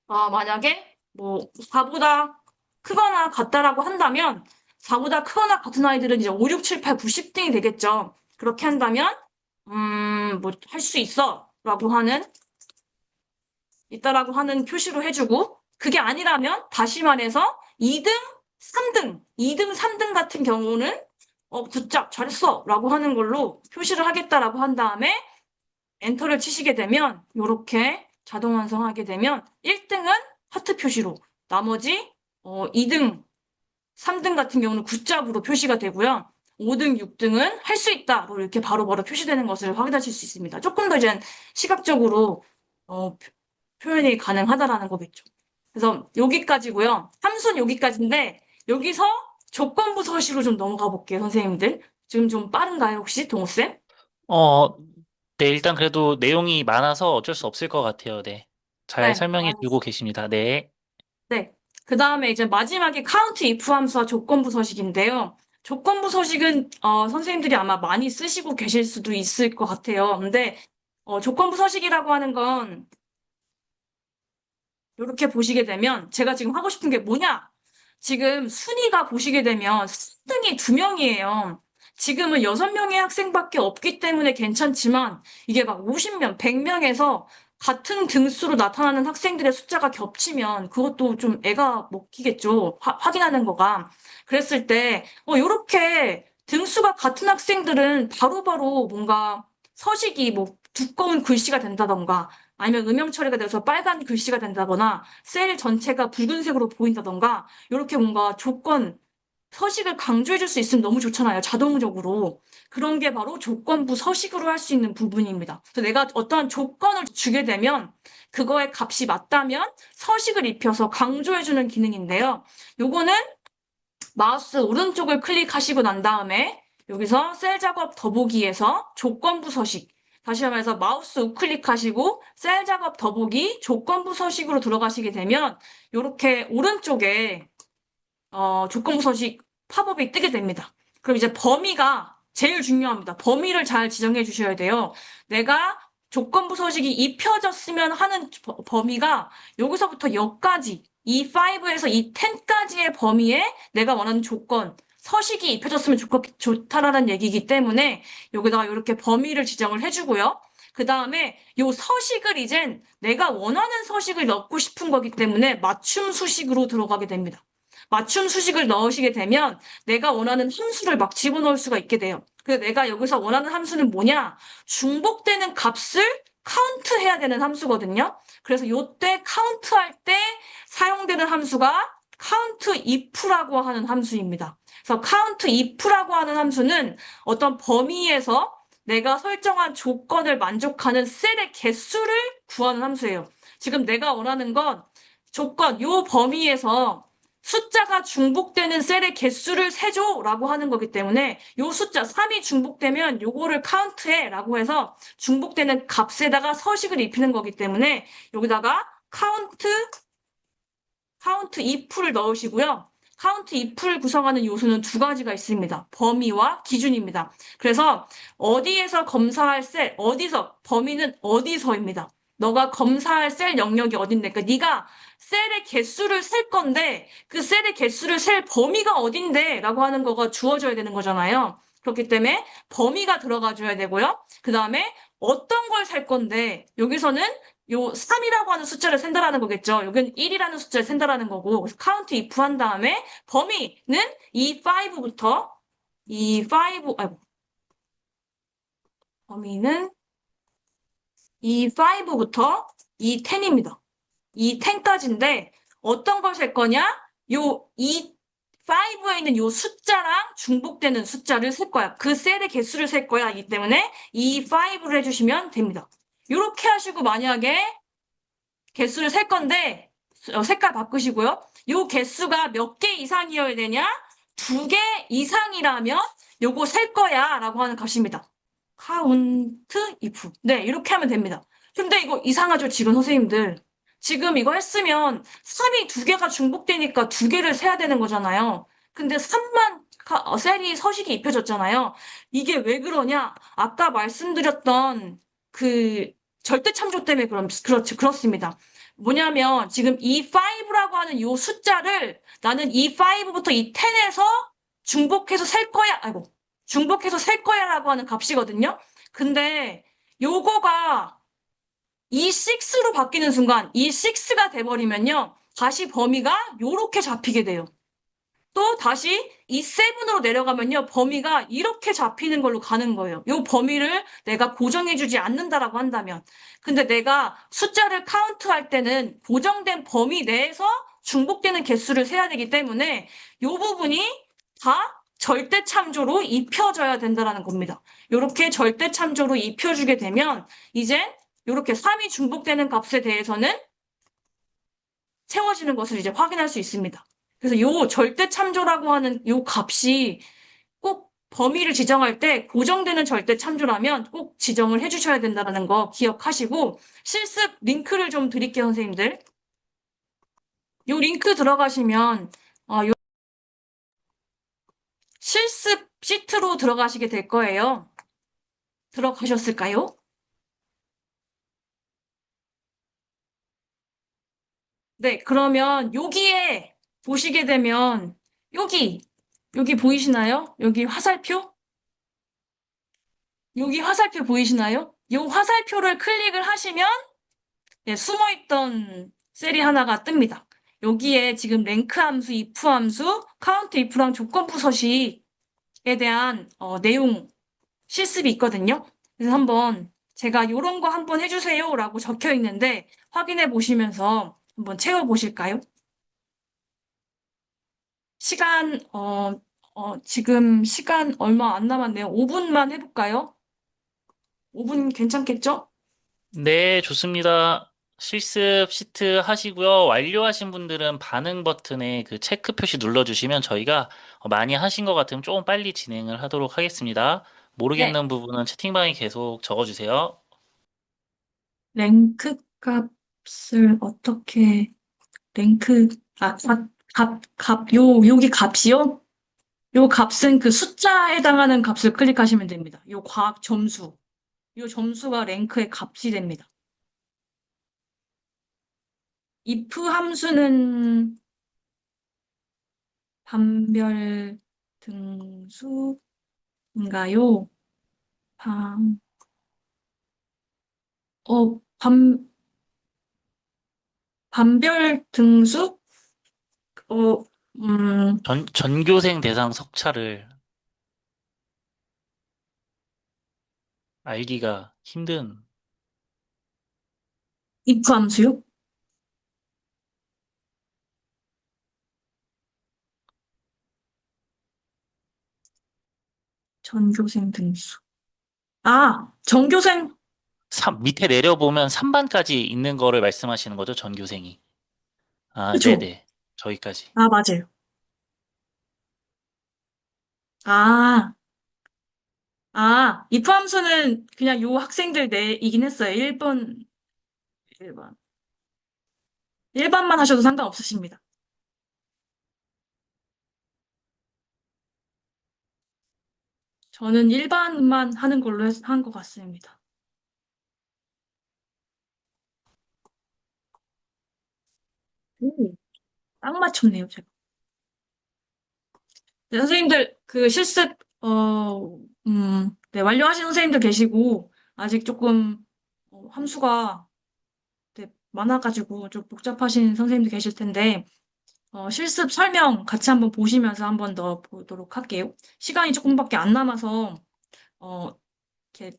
만약에 뭐 4보다 크거나 같다라고 한다면 4보다 크거나 같은 아이들은 이제 5, 6, 7, 8, 9, 10등이 되겠죠. 그렇게 한다면 뭐 할 수 있어 라고 하는 있다라고 하는 표시로 해주고 그게 아니라면 다시 말해서 2등, 3등, 2등, 3등 같은 경우는 굿잡 잘했어 라고 하는 걸로 표시를 하겠다라고 한 다음에 엔터를 치시게 되면 이렇게 자동 완성하게 되면 1등은 하트 표시로 나머지 2등, 3등 같은 경우는 굿잡으로 표시가 되고요. 5등, 6등은 할 수 있다로 이렇게 바로바로 표시되는 것을 확인하실 수 있습니다. 조금 더 이제 시각적으로 표현이 가능하다라는 거겠죠. 그래서 여기까지고요. 함수는 여기까지인데 여기서 조건부 서식으로 좀 넘어가 볼게요, 선생님들. 지금 좀 빠른가요, 혹시 동호쌤? 어, 네, 일단 그래도 내용이 많아서 어쩔 수 없을 것 같아요. 네. 잘 네, 설명해 주고 계십니다. 네. 네. 그 다음에 이제 마지막에 count if 함수와 조건부 서식인데요. 조건부 서식은 선생님들이 아마 많이 쓰시고 계실 수도 있을 것 같아요. 근데 조건부 서식이라고 하는 건 이렇게 보시게 되면 제가 지금 하고 싶은 게 뭐냐? 지금 순위가 보시게 되면 4등이 2명이에요. 지금은 6명의 학생밖에 없기 때문에 괜찮지만 이게 막 50명, 100명에서 같은 등수로 나타나는 학생들의 숫자가 겹치면 그것도 좀 애가 먹히겠죠. 확인하는 거가. 그랬을 때, 요렇게 등수가 같은 학생들은 바로바로 뭔가 서식이 뭐 두꺼운 글씨가 된다던가 아니면 음영 처리가 돼서 빨간 글씨가 된다거나 셀 전체가 붉은색으로 보인다던가 이렇게 뭔가 서식을 강조해 줄 수 있으면 너무 좋잖아요. 자동적으로. 그런 게 바로 조건부 서식으로 할 수 있는 부분입니다. 그래서 내가 어떠한 조건을 주게 되면 그거의 값이 맞다면 서식을 입혀서 강조해 주는 기능인데요. 요거는 마우스 오른쪽을 클릭하시고 난 다음에 여기서 셀 작업 더보기에서 조건부 서식 다시 말해서 마우스 우클릭하시고 셀 작업 더보기 조건부 서식으로 들어가시게 되면 이렇게 오른쪽에 조건부 서식 팝업이 뜨게 됩니다. 그럼 이제 범위가 제일 중요합니다. 범위를 잘 지정해 주셔야 돼요. 내가 조건부 서식이 입혀졌으면 하는 범위가 여기서부터 여기까지 E5에서 E10까지의 범위에 내가 원하는 서식이 입혀졌으면 좋다라는 얘기이기 때문에 여기다가 이렇게 범위를 지정을 해주고요. 그 다음에 요 서식을 이젠 내가 원하는 서식을 넣고 싶은 거기 때문에 맞춤 수식으로 들어가게 됩니다. 맞춤 수식을 넣으시게 되면 내가 원하는 함수를 막 집어넣을 수가 있게 돼요. 그래서 내가 여기서 원하는 함수는 뭐냐? 중복되는 값을 카운트해야 되는 함수거든요. 그래서 요때 카운트할 때 사용되는 함수가 count if라고 하는 함수입니다. 그래서 count if라고 하는 함수는 어떤 범위에서 내가 설정한 조건을 만족하는 셀의 개수를 구하는 함수예요. 지금 내가 원하는 건 조건, 요 범위에서 숫자가 중복되는 셀의 개수를 세줘라고 하는 거기 때문에 요 숫자 3이 중복되면 요거를 카운트해라고 해서 중복되는 값에다가 서식을 입히는 거기 때문에 여기다가 카운트 if를 넣으시고요. 카운트 if를 구성하는 요소는 두 가지가 있습니다. 범위와 기준입니다. 그래서 어디에서 검사할 셀, 어디서, 범위는 어디서입니다. 너가 검사할 셀 영역이 어딘데? 그러니까 네가 셀의 개수를 셀 건데 그 셀의 개수를 셀 범위가 어딘데? 라고 하는 거가 주어져야 되는 거잖아요. 그렇기 때문에 범위가 들어가 줘야 되고요. 그 다음에 어떤 걸 셀 건데 여기서는 요 3이라고 하는 숫자를 센다라는 거겠죠. 여기는 1이라는 숫자를 센다라는 거고, 그래서 count if 한 다음에 범위는 E5부터 E5, 아이고, 범위는 E5부터 E10입니다. E10까지인데 어떤 걸 셀 거냐? 요 E5에 있는 요 숫자랑 중복되는 숫자를 셀 거야. 그 셀의 개수를 셀 거야. 이기 때문에 E5를 해주시면 됩니다. 이렇게 하시고 만약에 개수를 셀 건데 색깔 바꾸시고요. 요 개수가 몇 개 이상이어야 되냐? 2개 이상이라면 요거 셀 거야 라고 하는 값입니다. count if. 네, 이렇게 하면 됩니다. 근데 이거 이상하죠, 지금 선생님들. 지금 이거 했으면 3이 2개가 중복되니까 2개를 세야 되는 거잖아요. 근데 3만 셀이 서식이 입혀졌잖아요. 이게 왜 그러냐? 아까 말씀드렸던 그 절대 참조 때문에 그렇습니다. 뭐냐면 지금 E5라고 하는 요 숫자를 나는 E5부터 E10에서 중복해서 셀 거야. 아이고. 중복해서 셀 거야라고 하는 값이거든요. 근데 요거가 E6로 바뀌는 순간 E6가 돼버리면요. 다시 범위가 요렇게 잡히게 돼요. 또 다시 E7으로 내려가면요. 범위가 이렇게 잡히는 걸로 가는 거예요. 요 범위를 내가 고정해주지 않는다라고 한다면. 근데 내가 숫자를 카운트할 때는 고정된 범위 내에서 중복되는 개수를 세야 되기 때문에 요 부분이 다 절대 참조로 입혀져야 된다라는 겁니다. 요렇게 절대 참조로 입혀주게 되면 이제 요렇게 3이 중복되는 값에 대해서는 채워지는 것을 이제 확인할 수 있습니다. 그래서 요 절대 참조라고 하는 요 값이 꼭 범위를 지정할 때 고정되는 절대 참조라면 꼭 지정을 해주셔야 된다는 거 기억하시고 실습 링크를 좀 드릴게요, 선생님들. 요 링크 들어가시면 요 실습 시트로 들어가시게 될 거예요. 들어가셨을까요? 네, 그러면 여기에 보시게 되면 여기 보이시나요? 여기 화살표? 여기 화살표 보이시나요? 이 화살표를 클릭을 하시면 네, 숨어있던 셀이 하나가 뜹니다. 여기에 지금 랭크 함수, if 함수, count if랑 조건부 서식에 대한 내용 실습이 있거든요. 그래서 한번 제가 이런 거 한번 해주세요 라고 적혀 있는데 확인해 보시면서 한번 채워 보실까요? 시간, 지금 시간 얼마 안 남았네요. 5분만 해볼까요? 5분 괜찮겠죠? 네, 좋습니다. 실습 시트 하시고요. 완료하신 분들은 반응 버튼에 그 체크 표시 눌러주시면 저희가 많이 하신 것 같으면 조금 빨리 진행을 하도록 하겠습니다. 네. 모르겠는 부분은 채팅방에 계속 적어주세요. 랭크 값을 어떻게, 랭크, 여기 값이요? 요 값은 그 숫자에 해당하는 값을 클릭하시면 됩니다. 요 과학 점수. 요 점수가 랭크의 값이 됩니다. if 함수는 반별 등수인가요? 방, 어, 반별 등수? 어, 음, 전교생 대상 석차를 알기가 힘든. if 함수요? 전교생 등수. 아, 전교생, 밑에 내려보면 3반까지 있는 거를 말씀하시는 거죠, 전교생이. 아, 그쵸? 네네. 저기까지. 아, 맞아요. 아, if 함수는 그냥 요 학생들 내이긴 했어요. 1번, 1번. 1반만 하셔도 상관없으십니다. 저는 1반만 하는 걸로 한 것 같습니다. 오, 딱 맞췄네요, 제가. 네, 선생님들, 그 실습, 네, 완료하신 선생님들 계시고, 아직 조금, 함수가 네, 많아가지고 좀 복잡하신 선생님들 계실 텐데, 실습 설명 같이 한번 보시면서 한번 더 보도록 할게요. 시간이 조금밖에 안 남아서, 어, 이렇게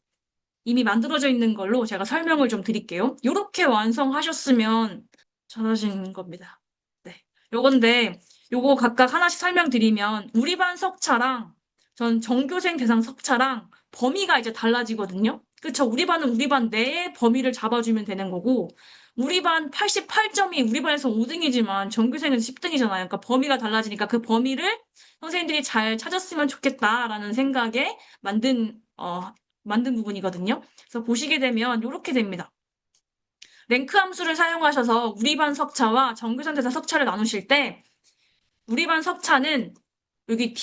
이미 만들어져 있는 걸로 제가 설명을 좀 드릴게요. 요렇게 완성하셨으면 잘하신 겁니다. 네. 요건데, 요거 각각 하나씩 설명드리면, 우리 반 석차랑 전 전교생 대상 석차랑 범위가 이제 달라지거든요. 그쵸? 우리 반은 우리 반 내의 범위를 잡아주면 되는 거고, 우리 반 88점이 우리 반에서 5등이지만 전교생은 10등이잖아요. 그러니까 범위가 달라지니까 그 범위를 선생님들이 잘 찾았으면 좋겠다라는 생각에 만든 부분이거든요. 그래서 보시게 되면 이렇게 됩니다. 랭크 함수를 사용하셔서 우리 반 석차와 정규상대사 석차를 나누실 때 우리 반 석차는 여기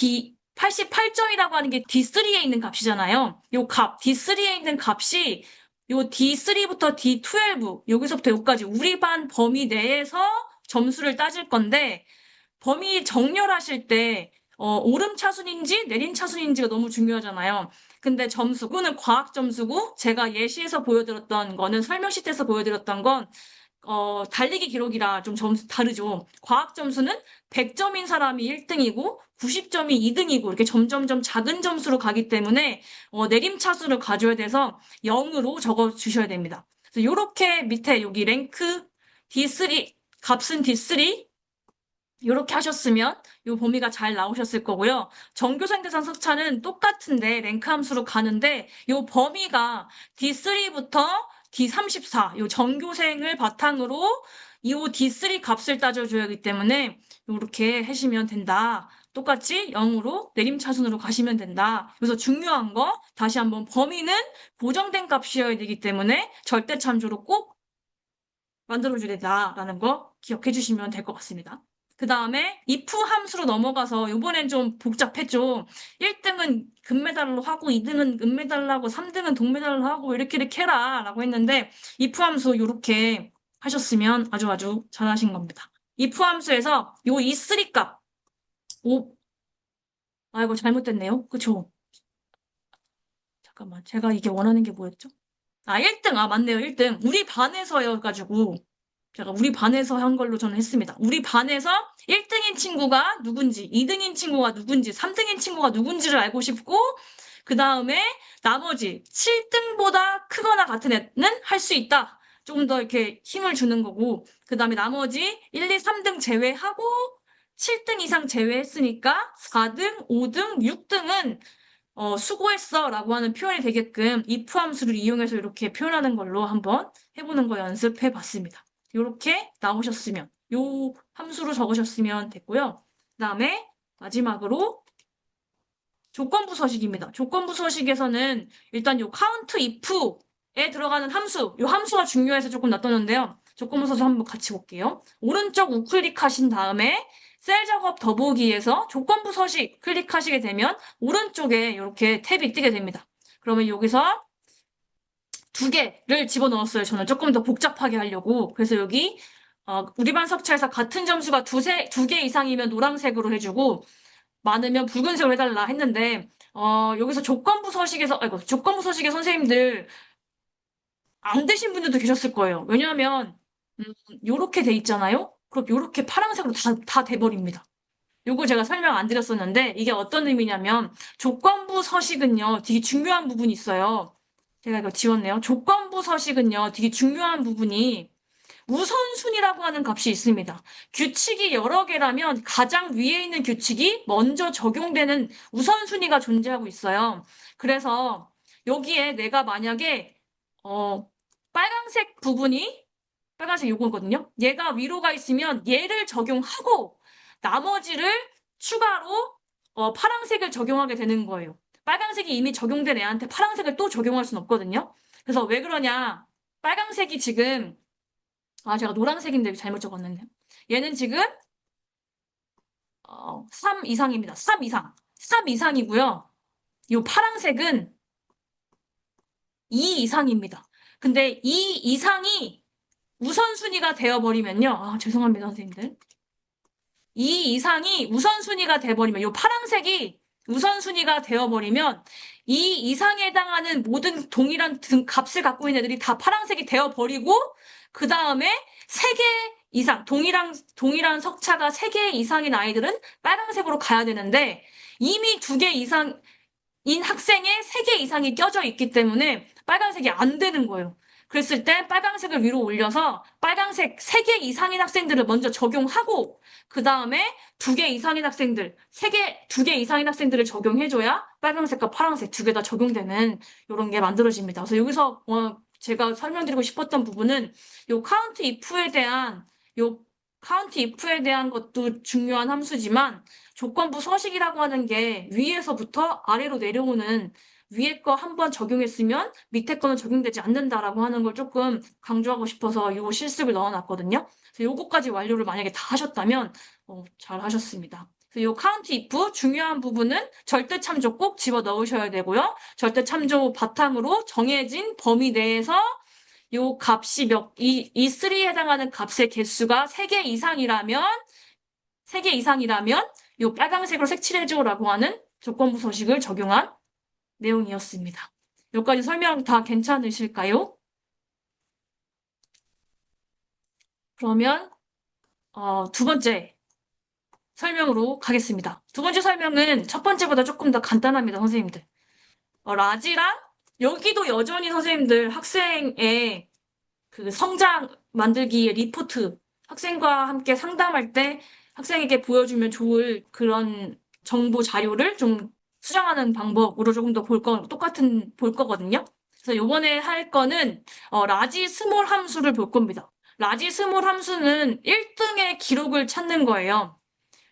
88점이라고 하는 게 D3에 있는 값이잖아요. 요 값, D3에 있는 값이 요 D3부터 D12, 여기서부터 여기까지 우리 반 범위 내에서 점수를 따질 건데 범위 정렬하실 때 오름 차순인지 내림 차순인지가 너무 중요하잖아요. 근데 점수, 그거는 과학 점수고 제가 예시에서 보여드렸던 거는 설명 시트에서 보여드렸던 건 달리기 기록이라 좀 점수 다르죠. 과학 점수는 100점인 사람이 1등이고 90점이 2등이고 이렇게 점점점 작은 점수로 가기 때문에 내림 차수를 가져야 돼서 0으로 적어 주셔야 됩니다. 그래서 이렇게 밑에 여기 랭크 D3 값은 D3 이렇게 하셨으면 이 범위가 잘 나오셨을 거고요. 정교생 대상 석차는 똑같은데 랭크 함수로 가는데 이 범위가 D3부터 D34, 이 전교생을 바탕으로 이 D3 값을 따져줘야 하기 때문에 이렇게 하시면 된다. 똑같이 0으로 내림차순으로 가시면 된다. 그래서 중요한 거 다시 한번 범위는 고정된 값이어야 되기 때문에 절대 참조로 꼭 만들어줘야 된다라는 거 기억해 주시면 될 것 같습니다. 그 다음에 if 함수로 넘어가서 이번엔 좀 복잡했죠. 1등은 금메달로 하고 2등은 은메달로 하고 3등은 동메달로 하고 이렇게 해라 라고 했는데 if 함수 이렇게 하셨으면 아주 잘하신 겁니다. if 함수에서 요 e3 값 아이고 잘못됐네요. 그쵸? 잠깐만 제가 이게 원하는 게 뭐였죠? 1등 맞네요. 1등 우리 반에서여가지고 제가 우리 반에서 한 걸로 저는 했습니다. 우리 반에서 1등인 친구가 누군지, 2등인 친구가 누군지, 3등인 친구가 누군지를 알고 싶고, 그 다음에 나머지 7등보다 크거나 같은 애는 할 수 있다. 조금 더 이렇게 힘을 주는 거고, 그 다음에 나머지 1, 2, 3등 제외하고, 7등 이상 제외했으니까 4등, 5등, 6등은 수고했어 라고 하는 표현이 되게끔 if 함수를 이용해서 이렇게 표현하는 걸로 한번 해보는 거 연습해 봤습니다. 이렇게 나오셨으면, 요 함수로 적으셨으면 됐고요. 그 다음에 마지막으로 조건부 서식입니다. 조건부 서식에서는 일단 요 count if에 들어가는 함수, 요 함수가 중요해서 조금 놔뒀는데요. 조건부 서식 한번 같이 볼게요. 오른쪽 우클릭 하신 다음에 셀 작업 더보기에서 조건부 서식 클릭하시게 되면 오른쪽에 이렇게 탭이 뜨게 됩니다. 그러면 여기서 두 개를 집어넣었어요. 저는 조금 더 복잡하게 하려고. 그래서 여기 우리 반 석차에서 같은 점수가 두 개 이상이면 노란색으로 해주고 많으면 붉은색으로 해달라 했는데 여기서 조건부 서식에서 아이고 조건부 서식의 선생님들 안 되신 분들도 계셨을 거예요. 왜냐하면 요렇게 돼 있잖아요. 그럼 요렇게 파란색으로 다 돼버립니다. 요거 제가 설명 안 드렸었는데 이게 어떤 의미냐면 조건부 서식은요 되게 중요한 부분이 있어요. 제가 이거 지웠네요. 조건부 서식은요 되게 중요한 부분이 우선순위라고 하는 값이 있습니다. 규칙이 여러 개라면 가장 위에 있는 규칙이 먼저 적용되는 우선순위가 존재하고 있어요. 그래서 여기에 내가 만약에 빨간색 부분이 빨간색 요거거든요. 얘가 위로 가 있으면 얘를 적용하고 나머지를 추가로 파란색을 적용하게 되는 거예요. 빨간색이 이미 적용된 애한테 파란색을 또 적용할 수는 없거든요. 그래서 왜 그러냐? 빨간색이 지금 제가 노란색인데 잘못 적었는데. 얘는 지금 3 이상입니다. 3 이상. 3 이상이고요. 요 파란색은 2 이상입니다. 근데 2 이상이 우선순위가 되어버리면요. 죄송합니다, 선생님들. 2 이상이 우선순위가 돼버리면, 요 파란색이 우선순위가 되어버리면, 2 이상에 해당하는 모든 동일한 값을 갖고 있는 애들이 다 파란색이 되어버리고, 그 다음에 3개 이상, 동일한 석차가 3개 이상인 아이들은 빨간색으로 가야 되는데, 이미 2개 이상인 학생의 3개 이상이 껴져 있기 때문에 빨간색이 안 되는 거예요. 그랬을 때 빨간색을 위로 올려서 빨간색 3개 이상인 학생들을 먼저 적용하고 그 다음에 2개 이상인 학생들, 2개 이상인 학생들을 적용해줘야 빨간색과 파란색 2개 다 적용되는 이런 게 만들어집니다. 그래서 여기서 제가 설명드리고 싶었던 부분은 요 카운트 if에 대한 것도 중요한 함수지만 조건부 서식이라고 하는 게 위에서부터 아래로 내려오는 위에 거 한번 적용했으면 밑에 거는 적용되지 않는다라고 하는 걸 조금 강조하고 싶어서 이 실습을 넣어놨거든요. 그래서 요거까지 완료를 만약에 다 하셨다면 잘 하셨습니다. 그래서 요 카운트 if 중요한 부분은 절대 참조 꼭 집어 넣으셔야 되고요. 절대 참조 바탕으로 정해진 범위 내에서 요 값이 이 3에 해당하는 값의 개수가 3개 이상이라면 요 빨강색으로 색칠해줘라고 하는 조건부 서식을 적용한 내용이었습니다. 여기까지 설명 다 괜찮으실까요? 그러면 두 번째 설명으로 가겠습니다. 두 번째 설명은 첫 번째보다 조금 더 간단합니다, 선생님들. 라지랑 여기도 여전히 선생님들 학생의 그 성장 만들기의 리포트 학생과 함께 상담할 때 학생에게 보여주면 좋을 그런 정보 자료를 좀 수정하는 방법으로 조금 더 볼 거거든요. 그래서 요번에 할 거는 라지 스몰 함수를 볼 겁니다. 라지 스몰 함수는 1등의 기록을 찾는 거예요.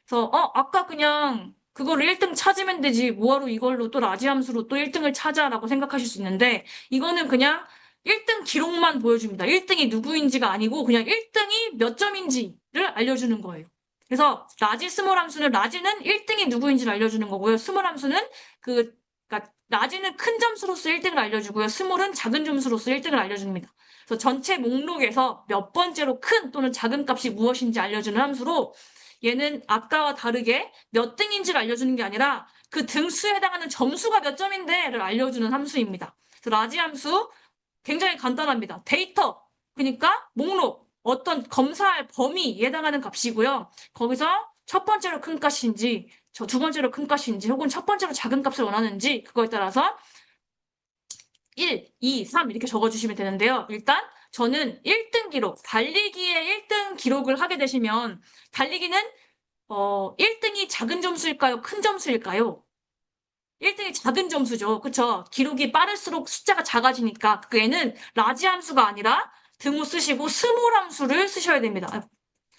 그래서 아까 그냥 그거를 1등 찾으면 되지 뭐하러 이걸로 또 라지 함수로 또 1등을 찾아라고 생각하실 수 있는데 이거는 그냥 1등 기록만 보여줍니다. 1등이 누구인지가 아니고 그냥 1등이 몇 점인지를 알려주는 거예요. 그래서 라지 스몰 함수는 라지는 1등이 누구인지를 알려주는 거고요. 스몰 함수는 그러니까 라지는 큰 점수로서 1등을 알려주고요. 스몰은 작은 점수로서 1등을 알려줍니다. 그래서 전체 목록에서 몇 번째로 큰 또는 작은 값이 무엇인지 알려주는 함수로 얘는 아까와 다르게 몇 등인지를 알려주는 게 아니라 그 등수에 해당하는 점수가 몇 점인데를 알려주는 함수입니다. 그래서 라지 함수 굉장히 간단합니다. 데이터, 그러니까 목록, 어떤 검사할 범위에 해당하는 값이고요. 거기서 첫 번째로 큰 값인지, 두 번째로 큰 값인지, 혹은 첫 번째로 작은 값을 원하는지 그거에 따라서 1, 2, 3 이렇게 적어주시면 되는데요. 일단 저는 1등 기록, 달리기의 1등 기록을 하게 되시면 달리기는 1등이 작은 점수일까요? 큰 점수일까요? 1등이 작은 점수죠. 그쵸? 기록이 빠를수록 숫자가 작아지니까 그 애는 라지 함수가 아니라 등호 쓰시고 스몰 함수를 쓰셔야 됩니다.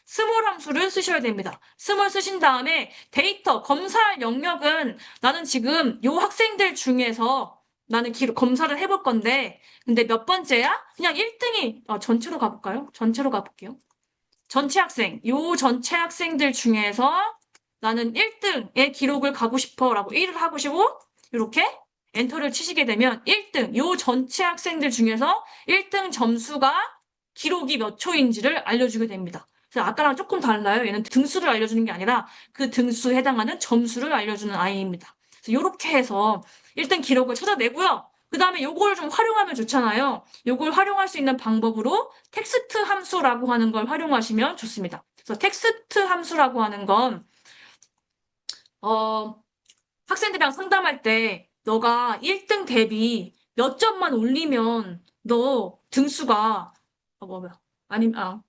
스몰 함수를 쓰셔야 됩니다. 스몰 쓰신 다음에 데이터, 검사할 영역은 나는 지금 요 학생들 중에서 나는 검사를 해볼 건데 근데 몇 번째야? 그냥 1등이 전체로 가볼까요? 전체로 가볼게요. 전체 학생, 요 전체 학생들 중에서 나는 1등의 기록을 가고 싶어 라고 1을 하시고 이렇게 엔터를 치시게 되면 1등, 요 전체 학생들 중에서 1등 점수가 기록이 몇 초인지를 알려주게 됩니다. 그래서 아까랑 조금 달라요. 얘는 등수를 알려주는 게 아니라 그 등수에 해당하는 점수를 알려주는 아이입니다. 그래서 이렇게 해서 1등 기록을 찾아내고요. 그 다음에 요걸 좀 활용하면 좋잖아요. 요걸 활용할 수 있는 방법으로 텍스트 함수라고 하는 걸 활용하시면 좋습니다. 그래서 텍스트 함수라고 하는 건, 어, 학생들이랑 상담할 때 너가 1등 대비 몇 점만 올리면 너 등수가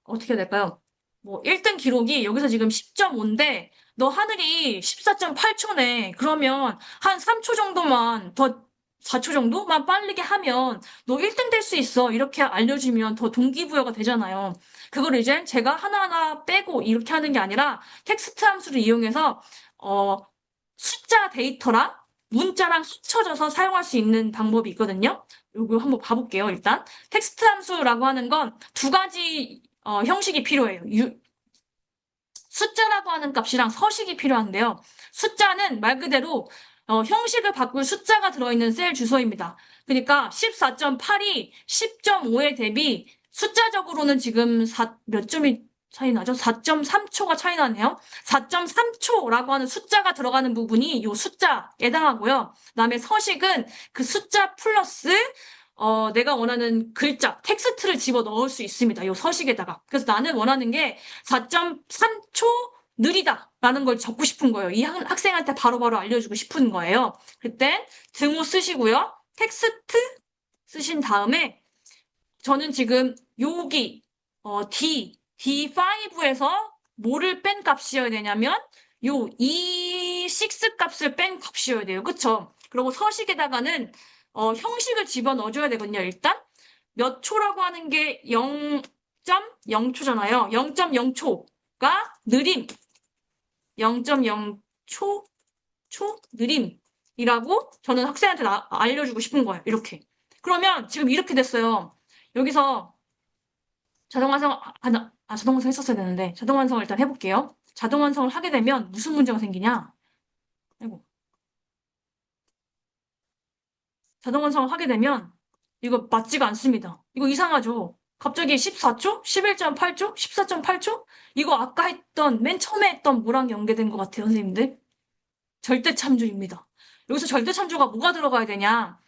어떻게 해야 될까요? 뭐 1등 기록이 여기서 지금 10.5인데 너 하늘이 14.8초네. 그러면 한 3초 정도만 더 4초 정도만 빠르게 하면 너 1등 될 수 있어. 이렇게 알려주면 더 동기부여가 되잖아요. 그걸 이제 제가 하나하나 빼고 이렇게 하는 게 아니라 텍스트 함수를 이용해서 어, 숫자 데이터랑 문자랑 합쳐져서 사용할 수 있는 방법이 있거든요. 이거 한번 봐볼게요, 일단. 텍스트 함수라고 하는 건 두 가지 형식이 필요해요. 숫자라고 하는 값이랑 서식이 필요한데요. 숫자는 말 그대로 형식을 바꿀 숫자가 들어있는 셀 주소입니다. 그러니까 14.8이 10.5에 대비 숫자적으로는 지금 몇 점이 차이 나죠? 4.3초가 차이 나네요. 4.3초라고 하는 숫자가 들어가는 부분이 이 숫자에 해당하고요. 그다음에 서식은 그 숫자 플러스 내가 원하는 글자, 텍스트를 집어 넣을 수 있습니다. 이 서식에다가. 그래서 나는 원하는 게 4.3초 느리다라는 걸 적고 싶은 거예요. 이 학생한테 바로바로 알려주고 싶은 거예요. 그때 등호 쓰시고요. 텍스트 쓰신 다음에 저는 지금 여기 D5에서 뭐를 뺀 값이어야 되냐면 요 E6 값을 뺀 값이어야 돼요. 그쵸? 그리고 서식에다가는 형식을 집어넣어줘야 되거든요. 일단 몇 초라고 하는 게 0.0초잖아요. 0.0초가 느림. 0.0초 느림이라고 저는 학생한테 알려주고 싶은 거예요. 이렇게. 그러면 지금 이렇게 됐어요. 여기서 자동완성, 자동완성 했었어야 되는데, 자동완성을 일단 해볼게요. 자동완성을 하게 되면 무슨 문제가 생기냐? 아이고. 자동완성을 하게 되면 이거 맞지가 않습니다. 이거 이상하죠? 갑자기 14초? 11.8초? 14.8초? 이거 아까 했던, 맨 처음에 했던 뭐랑 연계된 것 같아요, 선생님들? 절대참조입니다. 여기서 절대참조가 뭐가 들어가야 되냐?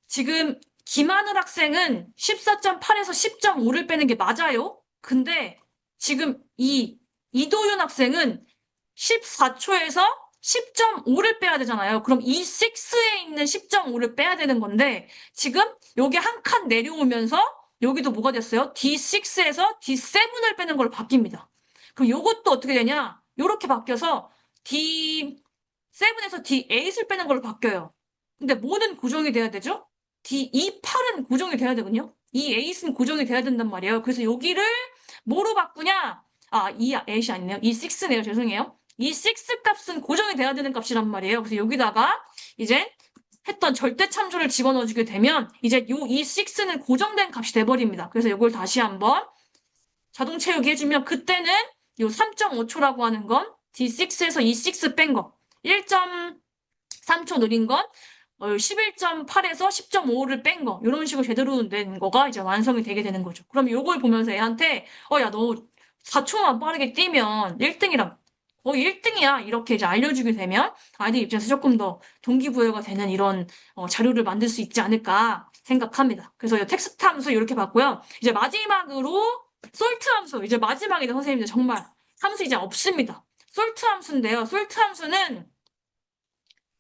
지금 김하늘 학생은 14.8에서 10.5를 빼는 게 맞아요. 근데 지금 이도윤 학생은 14초에서 10.5를 빼야 되잖아요. 그럼 이 6에 있는 10.5를 빼야 되는 건데 지금 여기 한 칸 내려오면서 여기도 뭐가 됐어요? D6에서 D7을 빼는 걸로 바뀝니다. 그럼 이것도 어떻게 되냐? 이렇게 바뀌어서 D7에서 D8을 빼는 걸로 바뀌어요. 근데 뭐는 고정이 돼야 되죠? 이 팔은 고정이 돼야 되거든요. 이 에잇은 고정이 돼야 된단 말이에요. 그래서 여기를 뭐로 바꾸냐? 이 에잇이 아니네요. 이 6네요. 죄송해요. 이 6 값은 고정이 돼야 되는 값이란 말이에요. 그래서 여기다가 이제 했던 절대참조를 집어넣어주게 되면 이제 이 6는 고정된 값이 돼버립니다. 그래서 이걸 다시 한번 자동 채우기 해주면 그때는 요 3.5초라고 하는 건 D6에서 E6 뺀 거, 1.3초 느린 건 11.8에서 10.5를 뺀 거, 이런 식으로 제대로 된 거가 이제 완성이 되게 되는 거죠. 그럼 요걸 보면서 애한테, 야, 너 4초만 빠르게 뛰면 1등이랑, 1등이야. 이렇게 이제 알려주게 되면 아이들 입장에서 조금 더 동기부여가 되는 이런 자료를 만들 수 있지 않을까 생각합니다. 그래서 이 텍스트 함수 이렇게 봤고요. 이제 마지막으로 솔트 함수. 이제 마지막이다, 선생님들. 정말 함수 이제 없습니다. 솔트 함수인데요. 솔트 함수는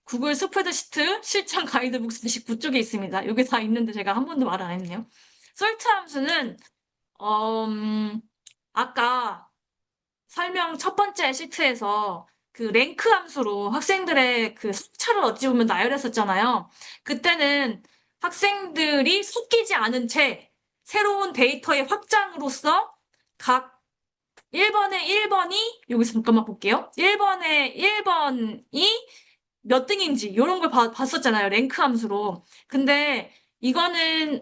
구글 스프레드시트 실전 가이드북 49쪽에 있습니다. 여기 다 있는데 제가 한 번도 말을 안 했네요. 솔트 함수는 아까 설명 첫 번째 시트에서 그 랭크 함수로 학생들의 그 숫자를 어찌 보면 나열했었잖아요. 그때는 학생들이 섞이지 않은 채 새로운 데이터의 확장으로서 각 1번에 1번이 여기서 잠깐만 볼게요. 1번에 1번이 몇 등인지 이런 걸 봤었잖아요. 랭크 함수로. 근데 이거는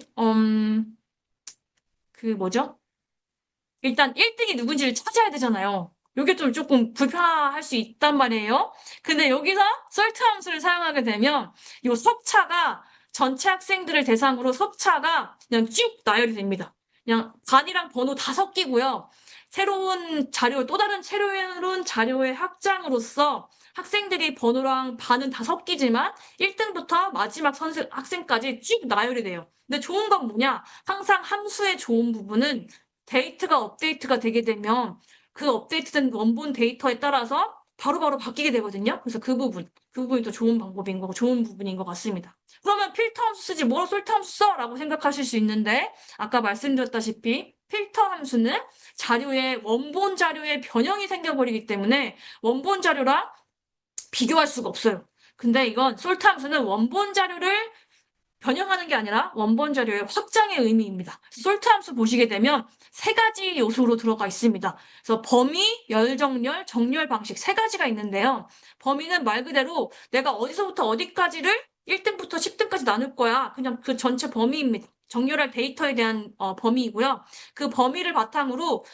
그 뭐죠? 일단 1등이 누군지를 찾아야 되잖아요. 이게 좀 조금 불편할 수 있단 말이에요. 근데 여기서 솔트 함수를 사용하게 되면 이 섭차가 전체 학생들을 대상으로 섭차가 그냥 쭉 나열이 됩니다. 그냥 반이랑 번호 다 섞이고요. 새로운 자료, 또 다른 새로운 자료의 확장으로서 학생들이 번호랑 반은 다 섞이지만 1등부터 마지막 학생까지 쭉 나열이 돼요. 근데 좋은 건 뭐냐? 항상 함수의 좋은 부분은 데이터가 업데이트가 되게 되면 그 업데이트된 원본 데이터에 따라서 바로바로 바뀌게 되거든요. 그래서 그 부분이 더 좋은 방법인 거고 좋은 부분인 것 같습니다. 그러면 필터 함수 쓰지 뭐로 솔트 함수 써? 라고 생각하실 수 있는데 아까 말씀드렸다시피 필터 함수는 원본 자료에 변형이 생겨버리기 때문에 원본 자료랑 비교할 수가 없어요. 근데 이건 솔트 함수는 원본 자료를 변형하는 게 아니라 원본 자료의 확장의 의미입니다. 솔트 함수 보시게 되면 세 가지 요소로 들어가 있습니다. 그래서 범위, 열정렬, 정렬 방식 세 가지가 있는데요. 범위는 말 그대로 내가 어디서부터 어디까지를 1등부터 10등까지 나눌 거야. 그냥 그 전체 범위입니다. 정렬할 데이터에 대한 범위이고요. 그 범위를 바탕으로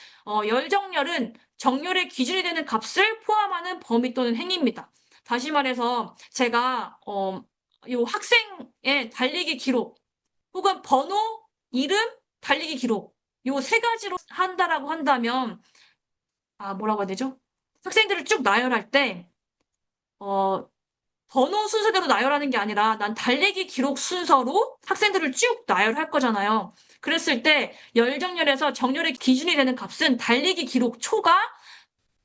열정렬은 정렬의 기준이 되는 값을 포함하는 범위 또는 행위입니다. 다시 말해서 제가 요 학생의 달리기 기록 혹은 번호, 이름, 달리기 기록 요 세 가지로 한다라고 한다면 뭐라고 해야 되죠? 학생들을 쭉 나열할 때 번호 순서대로 나열하는 게 아니라 난 달리기 기록 순서로 학생들을 쭉 나열할 거잖아요. 그랬을 때 열정렬에서 정렬의 기준이 되는 값은 달리기 기록 초가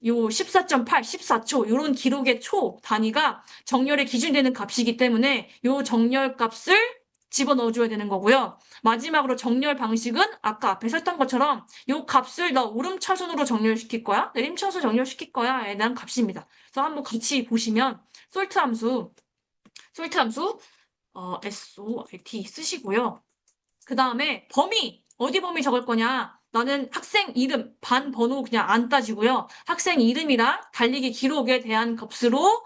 요 14.8, 14초 요런 기록의 초 단위가 정렬의 기준이 되는 값이기 때문에 요 정렬 값을 집어넣어줘야 되는 거고요. 마지막으로 정렬 방식은 아까 앞에 썼던 것처럼 요 값을 너 오름차순으로 정렬시킬 거야? 내림차순 정렬시킬 거야에 대한 값입니다. 그래서 한번 같이 보시면 솔트 함수 SORT 쓰시고요. 그 다음에 범위 어디 범위 적을 거냐? 나는 학생 이름 반 번호 그냥 안 따지고요. 학생 이름이랑 달리기 기록에 대한 값으로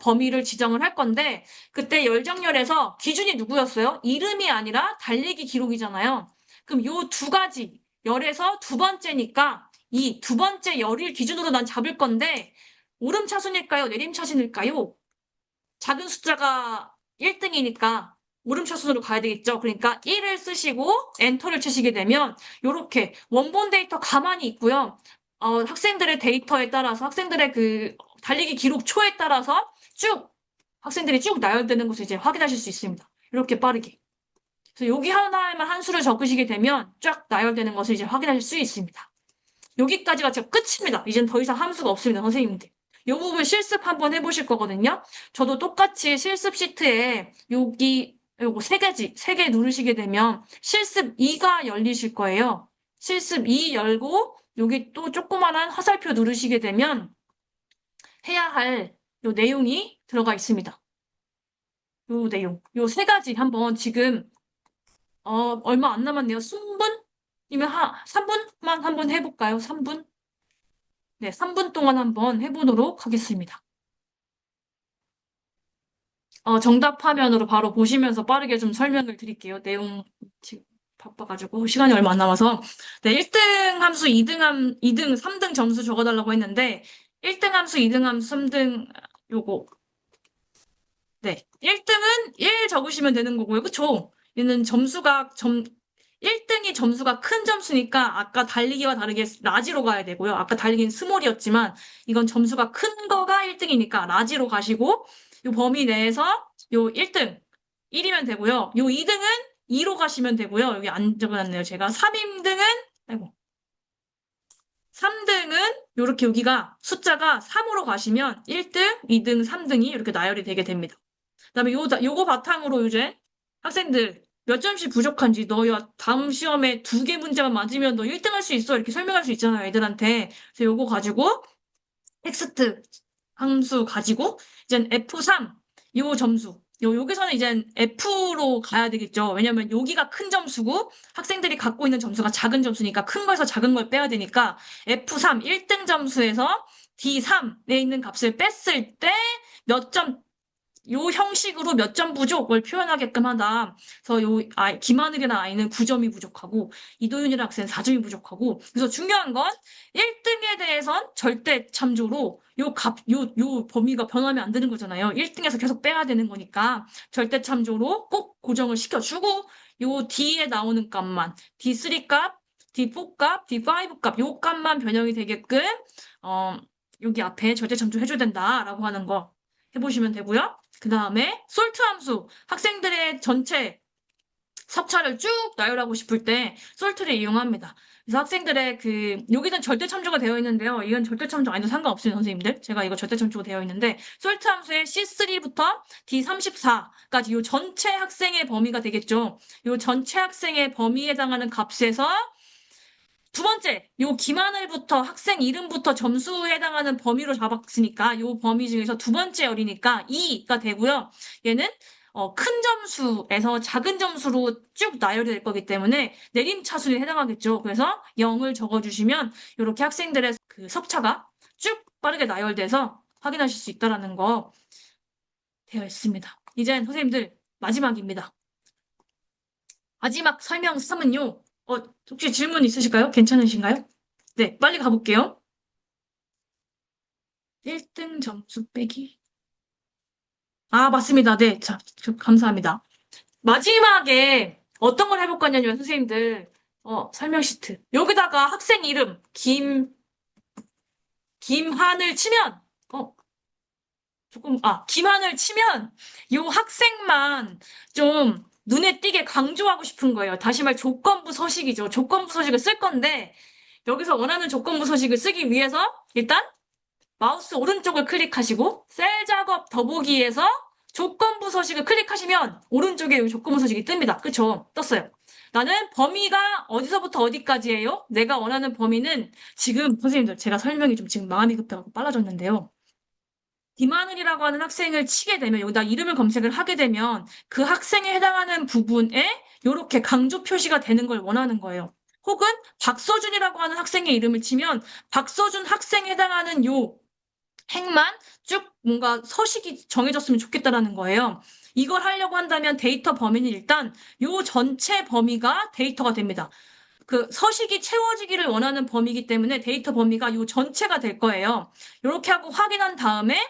범위를 지정을 할 건데 그때 열정렬에서 기준이 누구였어요? 이름이 아니라 달리기 기록이잖아요. 그럼 요 두 가지 열에서 두 번째니까 이 두 번째 열을 기준으로 난 잡을 건데 오름차순일까요? 내림차순일까요? 작은 숫자가 1등이니까 오름차순으로 가야 되겠죠. 그러니까 1을 쓰시고 엔터를 치시게 되면 이렇게 원본 데이터 가만히 있고요. 학생들의 데이터에 따라서 학생들의 그 달리기 기록 초에 따라서 학생들이 쭉 나열되는 것을 이제 확인하실 수 있습니다. 이렇게 빠르게. 그래서 여기 하나에만 한 수를 적으시게 되면 쫙 나열되는 것을 이제 확인하실 수 있습니다. 여기까지가 진짜 끝입니다. 이젠 더 이상 함수가 없습니다, 선생님들. 이 부분 실습 한번 해보실 거거든요. 저도 똑같이 실습 시트에 요거 세 개 누르시게 되면 실습 2가 열리실 거예요. 실습 2 열고 여기 또 조그만한 화살표 누르시게 되면 해야 할 요 내용이 들어가 있습니다. 요 내용, 요 세 가지 한번 지금 얼마 안 남았네요. 3분? 이면 3분만 한번 해볼까요? 3분? 네, 3분 동안 한번 해보도록 하겠습니다. 정답 화면으로 바로 보시면서 빠르게 좀 설명을 드릴게요. 내용 지금 바빠가지고 시간이 얼마 안 남아서. 네, 1등 함수, 2등, 3등 점수 적어달라고 했는데 1등 함수, 2등 함수, 3등 요거. 네, 1등은 1 적으시면 되는 거고요. 그쵸? 얘는 1등이 점수가 큰 점수니까 아까 달리기와 다르게 라지로 가야 되고요. 아까 달리기는 스몰이었지만 이건 점수가 큰 거가 1등이니까 라지로 가시고 요 범위 내에서 요 1등 1이면 되고요. 요 2등은 2로 가시면 되고요. 여기 안 적어놨네요. 제가 3등은 요렇게 여기가 숫자가 3으로 가시면 1등, 2등, 3등이 이렇게 나열이 되게 됩니다. 그다음에 요거 바탕으로 이제 학생들 몇 점씩 부족한지 너 다음 시험에 2개 문제만 맞으면 너 1등 할 수 있어 이렇게 설명할 수 있잖아요 애들한테. 그래서 요거 가지고 텍스트 함수 가지고 이제 F3 요 점수 여기서는 이제 F로 가야 되겠죠. 왜냐면 여기가 큰 점수고 학생들이 갖고 있는 점수가 작은 점수니까 큰 거에서 작은 걸 빼야 되니까 F3 1등 점수에서 D3에 있는 값을 뺐을 때 몇 점 요 형식으로 몇 점 부족을 표현하게끔 하다. 그래서 김하늘이라는 아이는 9점이 부족하고 이도윤이라는 학생은 4점이 부족하고 그래서 중요한 건 1등에 대해선 절대 참조로 요 범위가 변하면 안 되는 거잖아요. 1등에서 계속 빼야 되는 거니까 절대 참조로 꼭 고정을 시켜주고 요 D에 나오는 값만, D3 값, D4 값, D5 값, 요 값만 변형이 되게끔, 여기 앞에 절대참조 해줘야 된다라고 하는 거 해보시면 되고요. 그 다음에 솔트 함수, 학생들의 전체 섭차를 쭉 나열하고 싶을 때 솔트를 이용합니다. 그래서 학생들의 여기는 절대 참조가 되어 있는데요. 이건 절대 참조 아니도 상관없어요, 선생님들. 제가 이거 절대 참조가 되어 있는데, 솔트 함수의 C3부터 D34까지 요 전체 학생의 범위가 되겠죠. 요 전체 학생의 범위에 해당하는 값에서 두 번째, 요 기만을부터 학생 이름부터 점수에 해당하는 범위로 잡았으니까 요 범위 중에서 두 번째 열이니까 2가 되고요. 얘는 큰 점수에서 작은 점수로 쭉 나열이 될 거기 때문에 내림차순에 해당하겠죠. 그래서 0을 적어주시면 이렇게 학생들의 그 섭차가 쭉 빠르게 나열돼서 확인하실 수 있다라는 거 되어 있습니다. 이젠 선생님들 마지막입니다. 마지막 설명 3은요. 혹시 질문 있으실까요? 괜찮으신가요? 네, 빨리 가볼게요. 1등 점수 빼기. 아, 맞습니다. 네, 자, 감사합니다. 마지막에 어떤 걸 해볼 거냐면, 선생님들, 설명 시트. 여기다가 학생 이름, 김한을 치면, 김한을 치면, 요 학생만 좀 눈에 띄게 강조하고 싶은 거예요. 다시 말 조건부 서식이죠. 조건부 서식을 쓸 건데, 여기서 원하는 조건부 서식을 쓰기 위해서, 일단, 마우스 오른쪽을 클릭하시고, 셀 작업 더보기에서 조건부 서식을 클릭하시면, 오른쪽에 이 조건부 서식이 뜹니다. 그쵸? 떴어요. 나는 범위가 어디서부터 어디까지예요? 내가 원하는 범위는 지금, 선생님들, 제가 설명이 좀 지금 마음이 급해가지고 빨라졌는데요. 김하늘이라고 하는 학생을 치게 되면 여기다 이름을 검색을 하게 되면 그 학생에 해당하는 부분에 이렇게 강조 표시가 되는 걸 원하는 거예요. 혹은 박서준이라고 하는 학생의 이름을 치면 박서준 학생에 해당하는 요 행만 쭉 뭔가 서식이 정해졌으면 좋겠다라는 거예요. 이걸 하려고 한다면 데이터 범위는 일단 요 전체 범위가 데이터가 됩니다. 그 서식이 채워지기를 원하는 범위이기 때문에 데이터 범위가 요 전체가 될 거예요. 이렇게 하고 확인한 다음에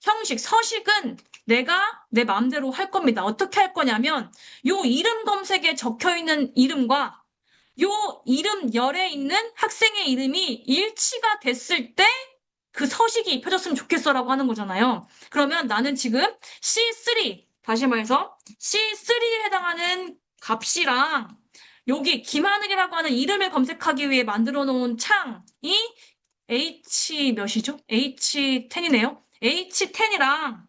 형식, 서식은 내가 내 마음대로 할 겁니다. 어떻게 할 거냐면 요 이름 검색에 적혀 있는 이름과 요 이름 열에 있는 학생의 이름이 일치가 됐을 때 그 서식이 입혀졌으면 좋겠어라고 하는 거잖아요. 그러면 나는 지금 C3, 다시 말해서 C3에 해당하는 값이랑 여기 김하늘이라고 하는 이름을 검색하기 위해 만들어 놓은 창이 H 몇이죠? H10이네요. H10이랑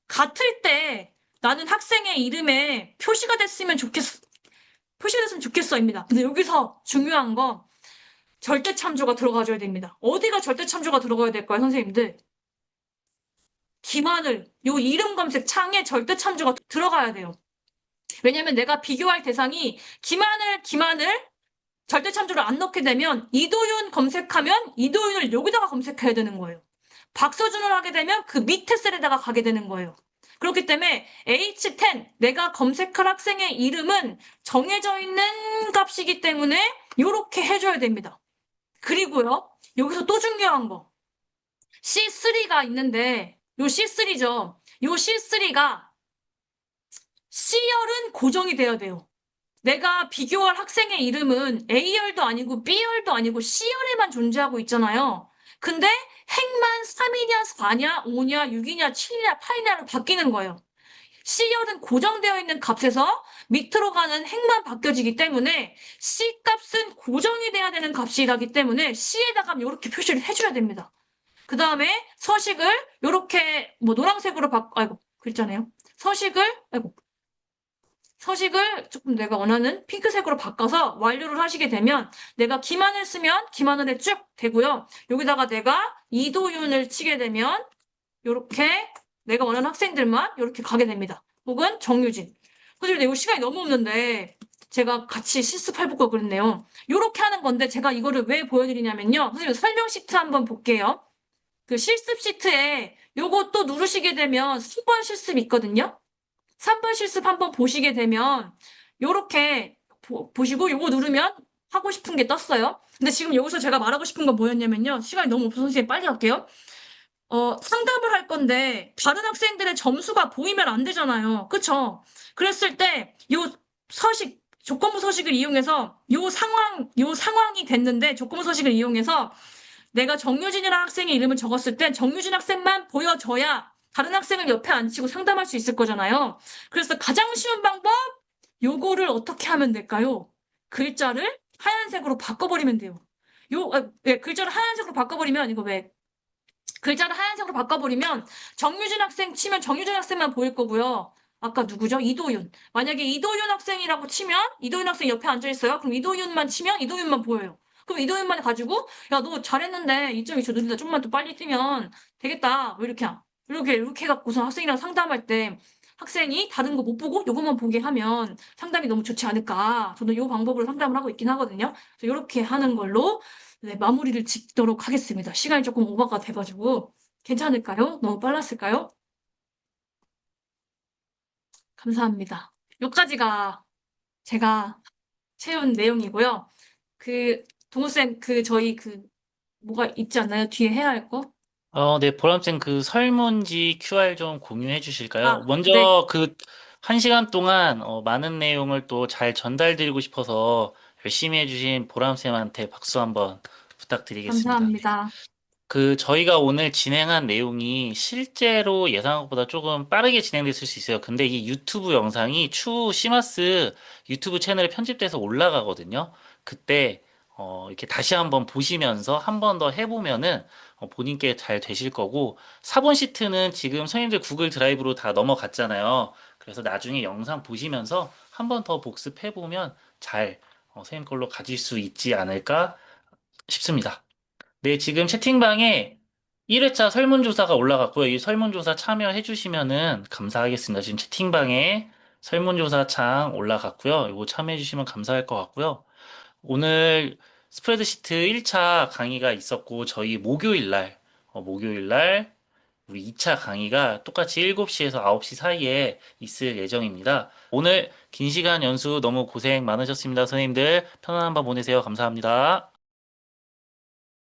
같을 때 나는 학생의 이름에 표시가 됐으면 좋겠어입니다. 근데 여기서 중요한 거 절대 참조가 들어가줘야 됩니다. 어디가 절대 참조가 들어가야 될까요, 선생님들? 김하늘, 요 이름 검색 창에 절대 참조가 들어가야 돼요. 왜냐면 내가 비교할 대상이 김하늘 절대 참조를 안 넣게 되면 이도윤 검색하면 이도윤을 여기다가 검색해야 되는 거예요. 박서준을 하게 되면 그 밑에 셀에다가 가게 되는 거예요. 그렇기 때문에 H10, 내가 검색할 학생의 이름은 정해져 있는 값이기 때문에 이렇게 해줘야 됩니다. 그리고요, 여기서 또 중요한 거. C3가 있는데, 요 C3죠. 요 C3가 C열은 고정이 돼야 돼요. 내가 비교할 학생의 이름은 A열도 아니고 B열도 아니고 C열에만 존재하고 있잖아요. 근데 행만 3이냐, 4냐, 5냐, 6이냐, 7이냐, 8이냐로 바뀌는 거예요. C열은 고정되어 있는 값에서 밑으로 가는 행만 바뀌어지기 때문에 C 값은 고정이 돼야 되는 값이라기 때문에 C에다가 이렇게 표시를 해줘야 됩니다. 그 다음에 서식을 이렇게 노란색으로 글자네요. 서식을 조금 내가 원하는 핑크색으로 바꿔서 완료를 하시게 되면 내가 기만을 쓰면 기만을에 쭉 되고요. 여기다가 내가 이도윤을 치게 되면 이렇게 내가 원하는 학생들만 이렇게 가게 됩니다. 혹은 정유진. 선생님, 이거 시간이 너무 없는데 제가 같이 실습해볼 걸 그랬네요. 이렇게 하는 건데 제가 이거를 왜 보여드리냐면요. 선생님, 설명 시트 한번 볼게요. 그 실습 시트에 요거 또 누르시게 되면 3번 실습 있거든요. 3번 실습 한번 보시게 되면 요렇게 보시고 요거 누르면 하고 싶은 게 떴어요. 근데 지금 여기서 제가 말하고 싶은 건 뭐였냐면요. 시간이 너무 없어서 선생님 빨리 할게요. 상담을 할 건데 다른 학생들의 점수가 보이면 안 되잖아요. 그쵸? 그랬을 때 요 조건부 서식을 이용해서 요 상황이 됐는데 조건부 서식을 이용해서 내가 정유진이라는 학생의 이름을 적었을 땐 정유진 학생만 보여줘야 다른 학생을 옆에 앉히고 상담할 수 있을 거잖아요. 그래서 가장 쉬운 방법, 요거를 어떻게 하면 될까요? 글자를 하얀색으로 바꿔버리면 돼요. 글자를 하얀색으로 바꿔버리면, 이거 왜, 글자를 하얀색으로 바꿔버리면 정유진 학생 치면 정유진 학생만 보일 거고요. 아까 누구죠? 이도윤. 만약에 이도윤 학생이라고 치면 이도윤 학생 옆에 앉아 있어요. 그럼 이도윤만 치면 이도윤만 보여요. 그럼 이도윤만 가지고 야, 너 잘했는데 2.2초 느린다. 좀만 더 빨리 뛰면 되겠다. 왜 이렇게 해갖고서 학생이랑 상담할 때 학생이 다른 거 못 보고 요것만 보게 하면 상담이 너무 좋지 않을까. 저는 요 방법으로 상담을 하고 있긴 하거든요. 그래서 이렇게 하는 걸로 네, 마무리를 짓도록 하겠습니다. 시간이 조금 오버가 돼가지고 괜찮을까요? 너무 빨랐을까요? 감사합니다. 여기까지가 제가 채운 내용이고요. 동우쌤, 저희 뭐가 있지 않나요? 뒤에 해야 할 거? 네, 보람쌤 그 설문지 QR 좀 공유해 주실까요? 네, 먼저 그 1시간 동안 많은 내용을 또 잘 전달드리고 싶어서 열심히 해주신 보람쌤한테 박수 한번 부탁드리겠습니다. 감사합니다. 저희가 오늘 진행한 내용이 실제로 예상한 것보다 조금 빠르게 진행됐을 수 있어요. 근데 이 유튜브 영상이 추후 시마스 유튜브 채널에 편집돼서 올라가거든요. 그때, 이렇게 다시 한번 보시면서 한 번 더 해보면은, 본인께 잘 되실 거고, 4번 시트는 지금 선생님들 구글 드라이브로 다 넘어갔잖아요. 그래서 나중에 영상 보시면서 한 번 더 복습해보면 잘, 선생님 걸로 가질 수 있지 않을까 싶습니다. 네, 지금 채팅방에 1회차 설문조사가 올라갔고요. 이 설문조사 참여해 주시면은 감사하겠습니다. 지금 채팅방에 설문조사 창 올라갔고요. 이거 참여해 주시면 감사할 것 같고요. 오늘 스프레드시트 1차 강의가 있었고, 저희 목요일 날 우리 2차 강의가 똑같이 7시에서 9시 사이에 있을 예정입니다. 오늘 긴 시간 연수 너무 고생 많으셨습니다. 선생님들 편안한 밤 보내세요. 감사합니다.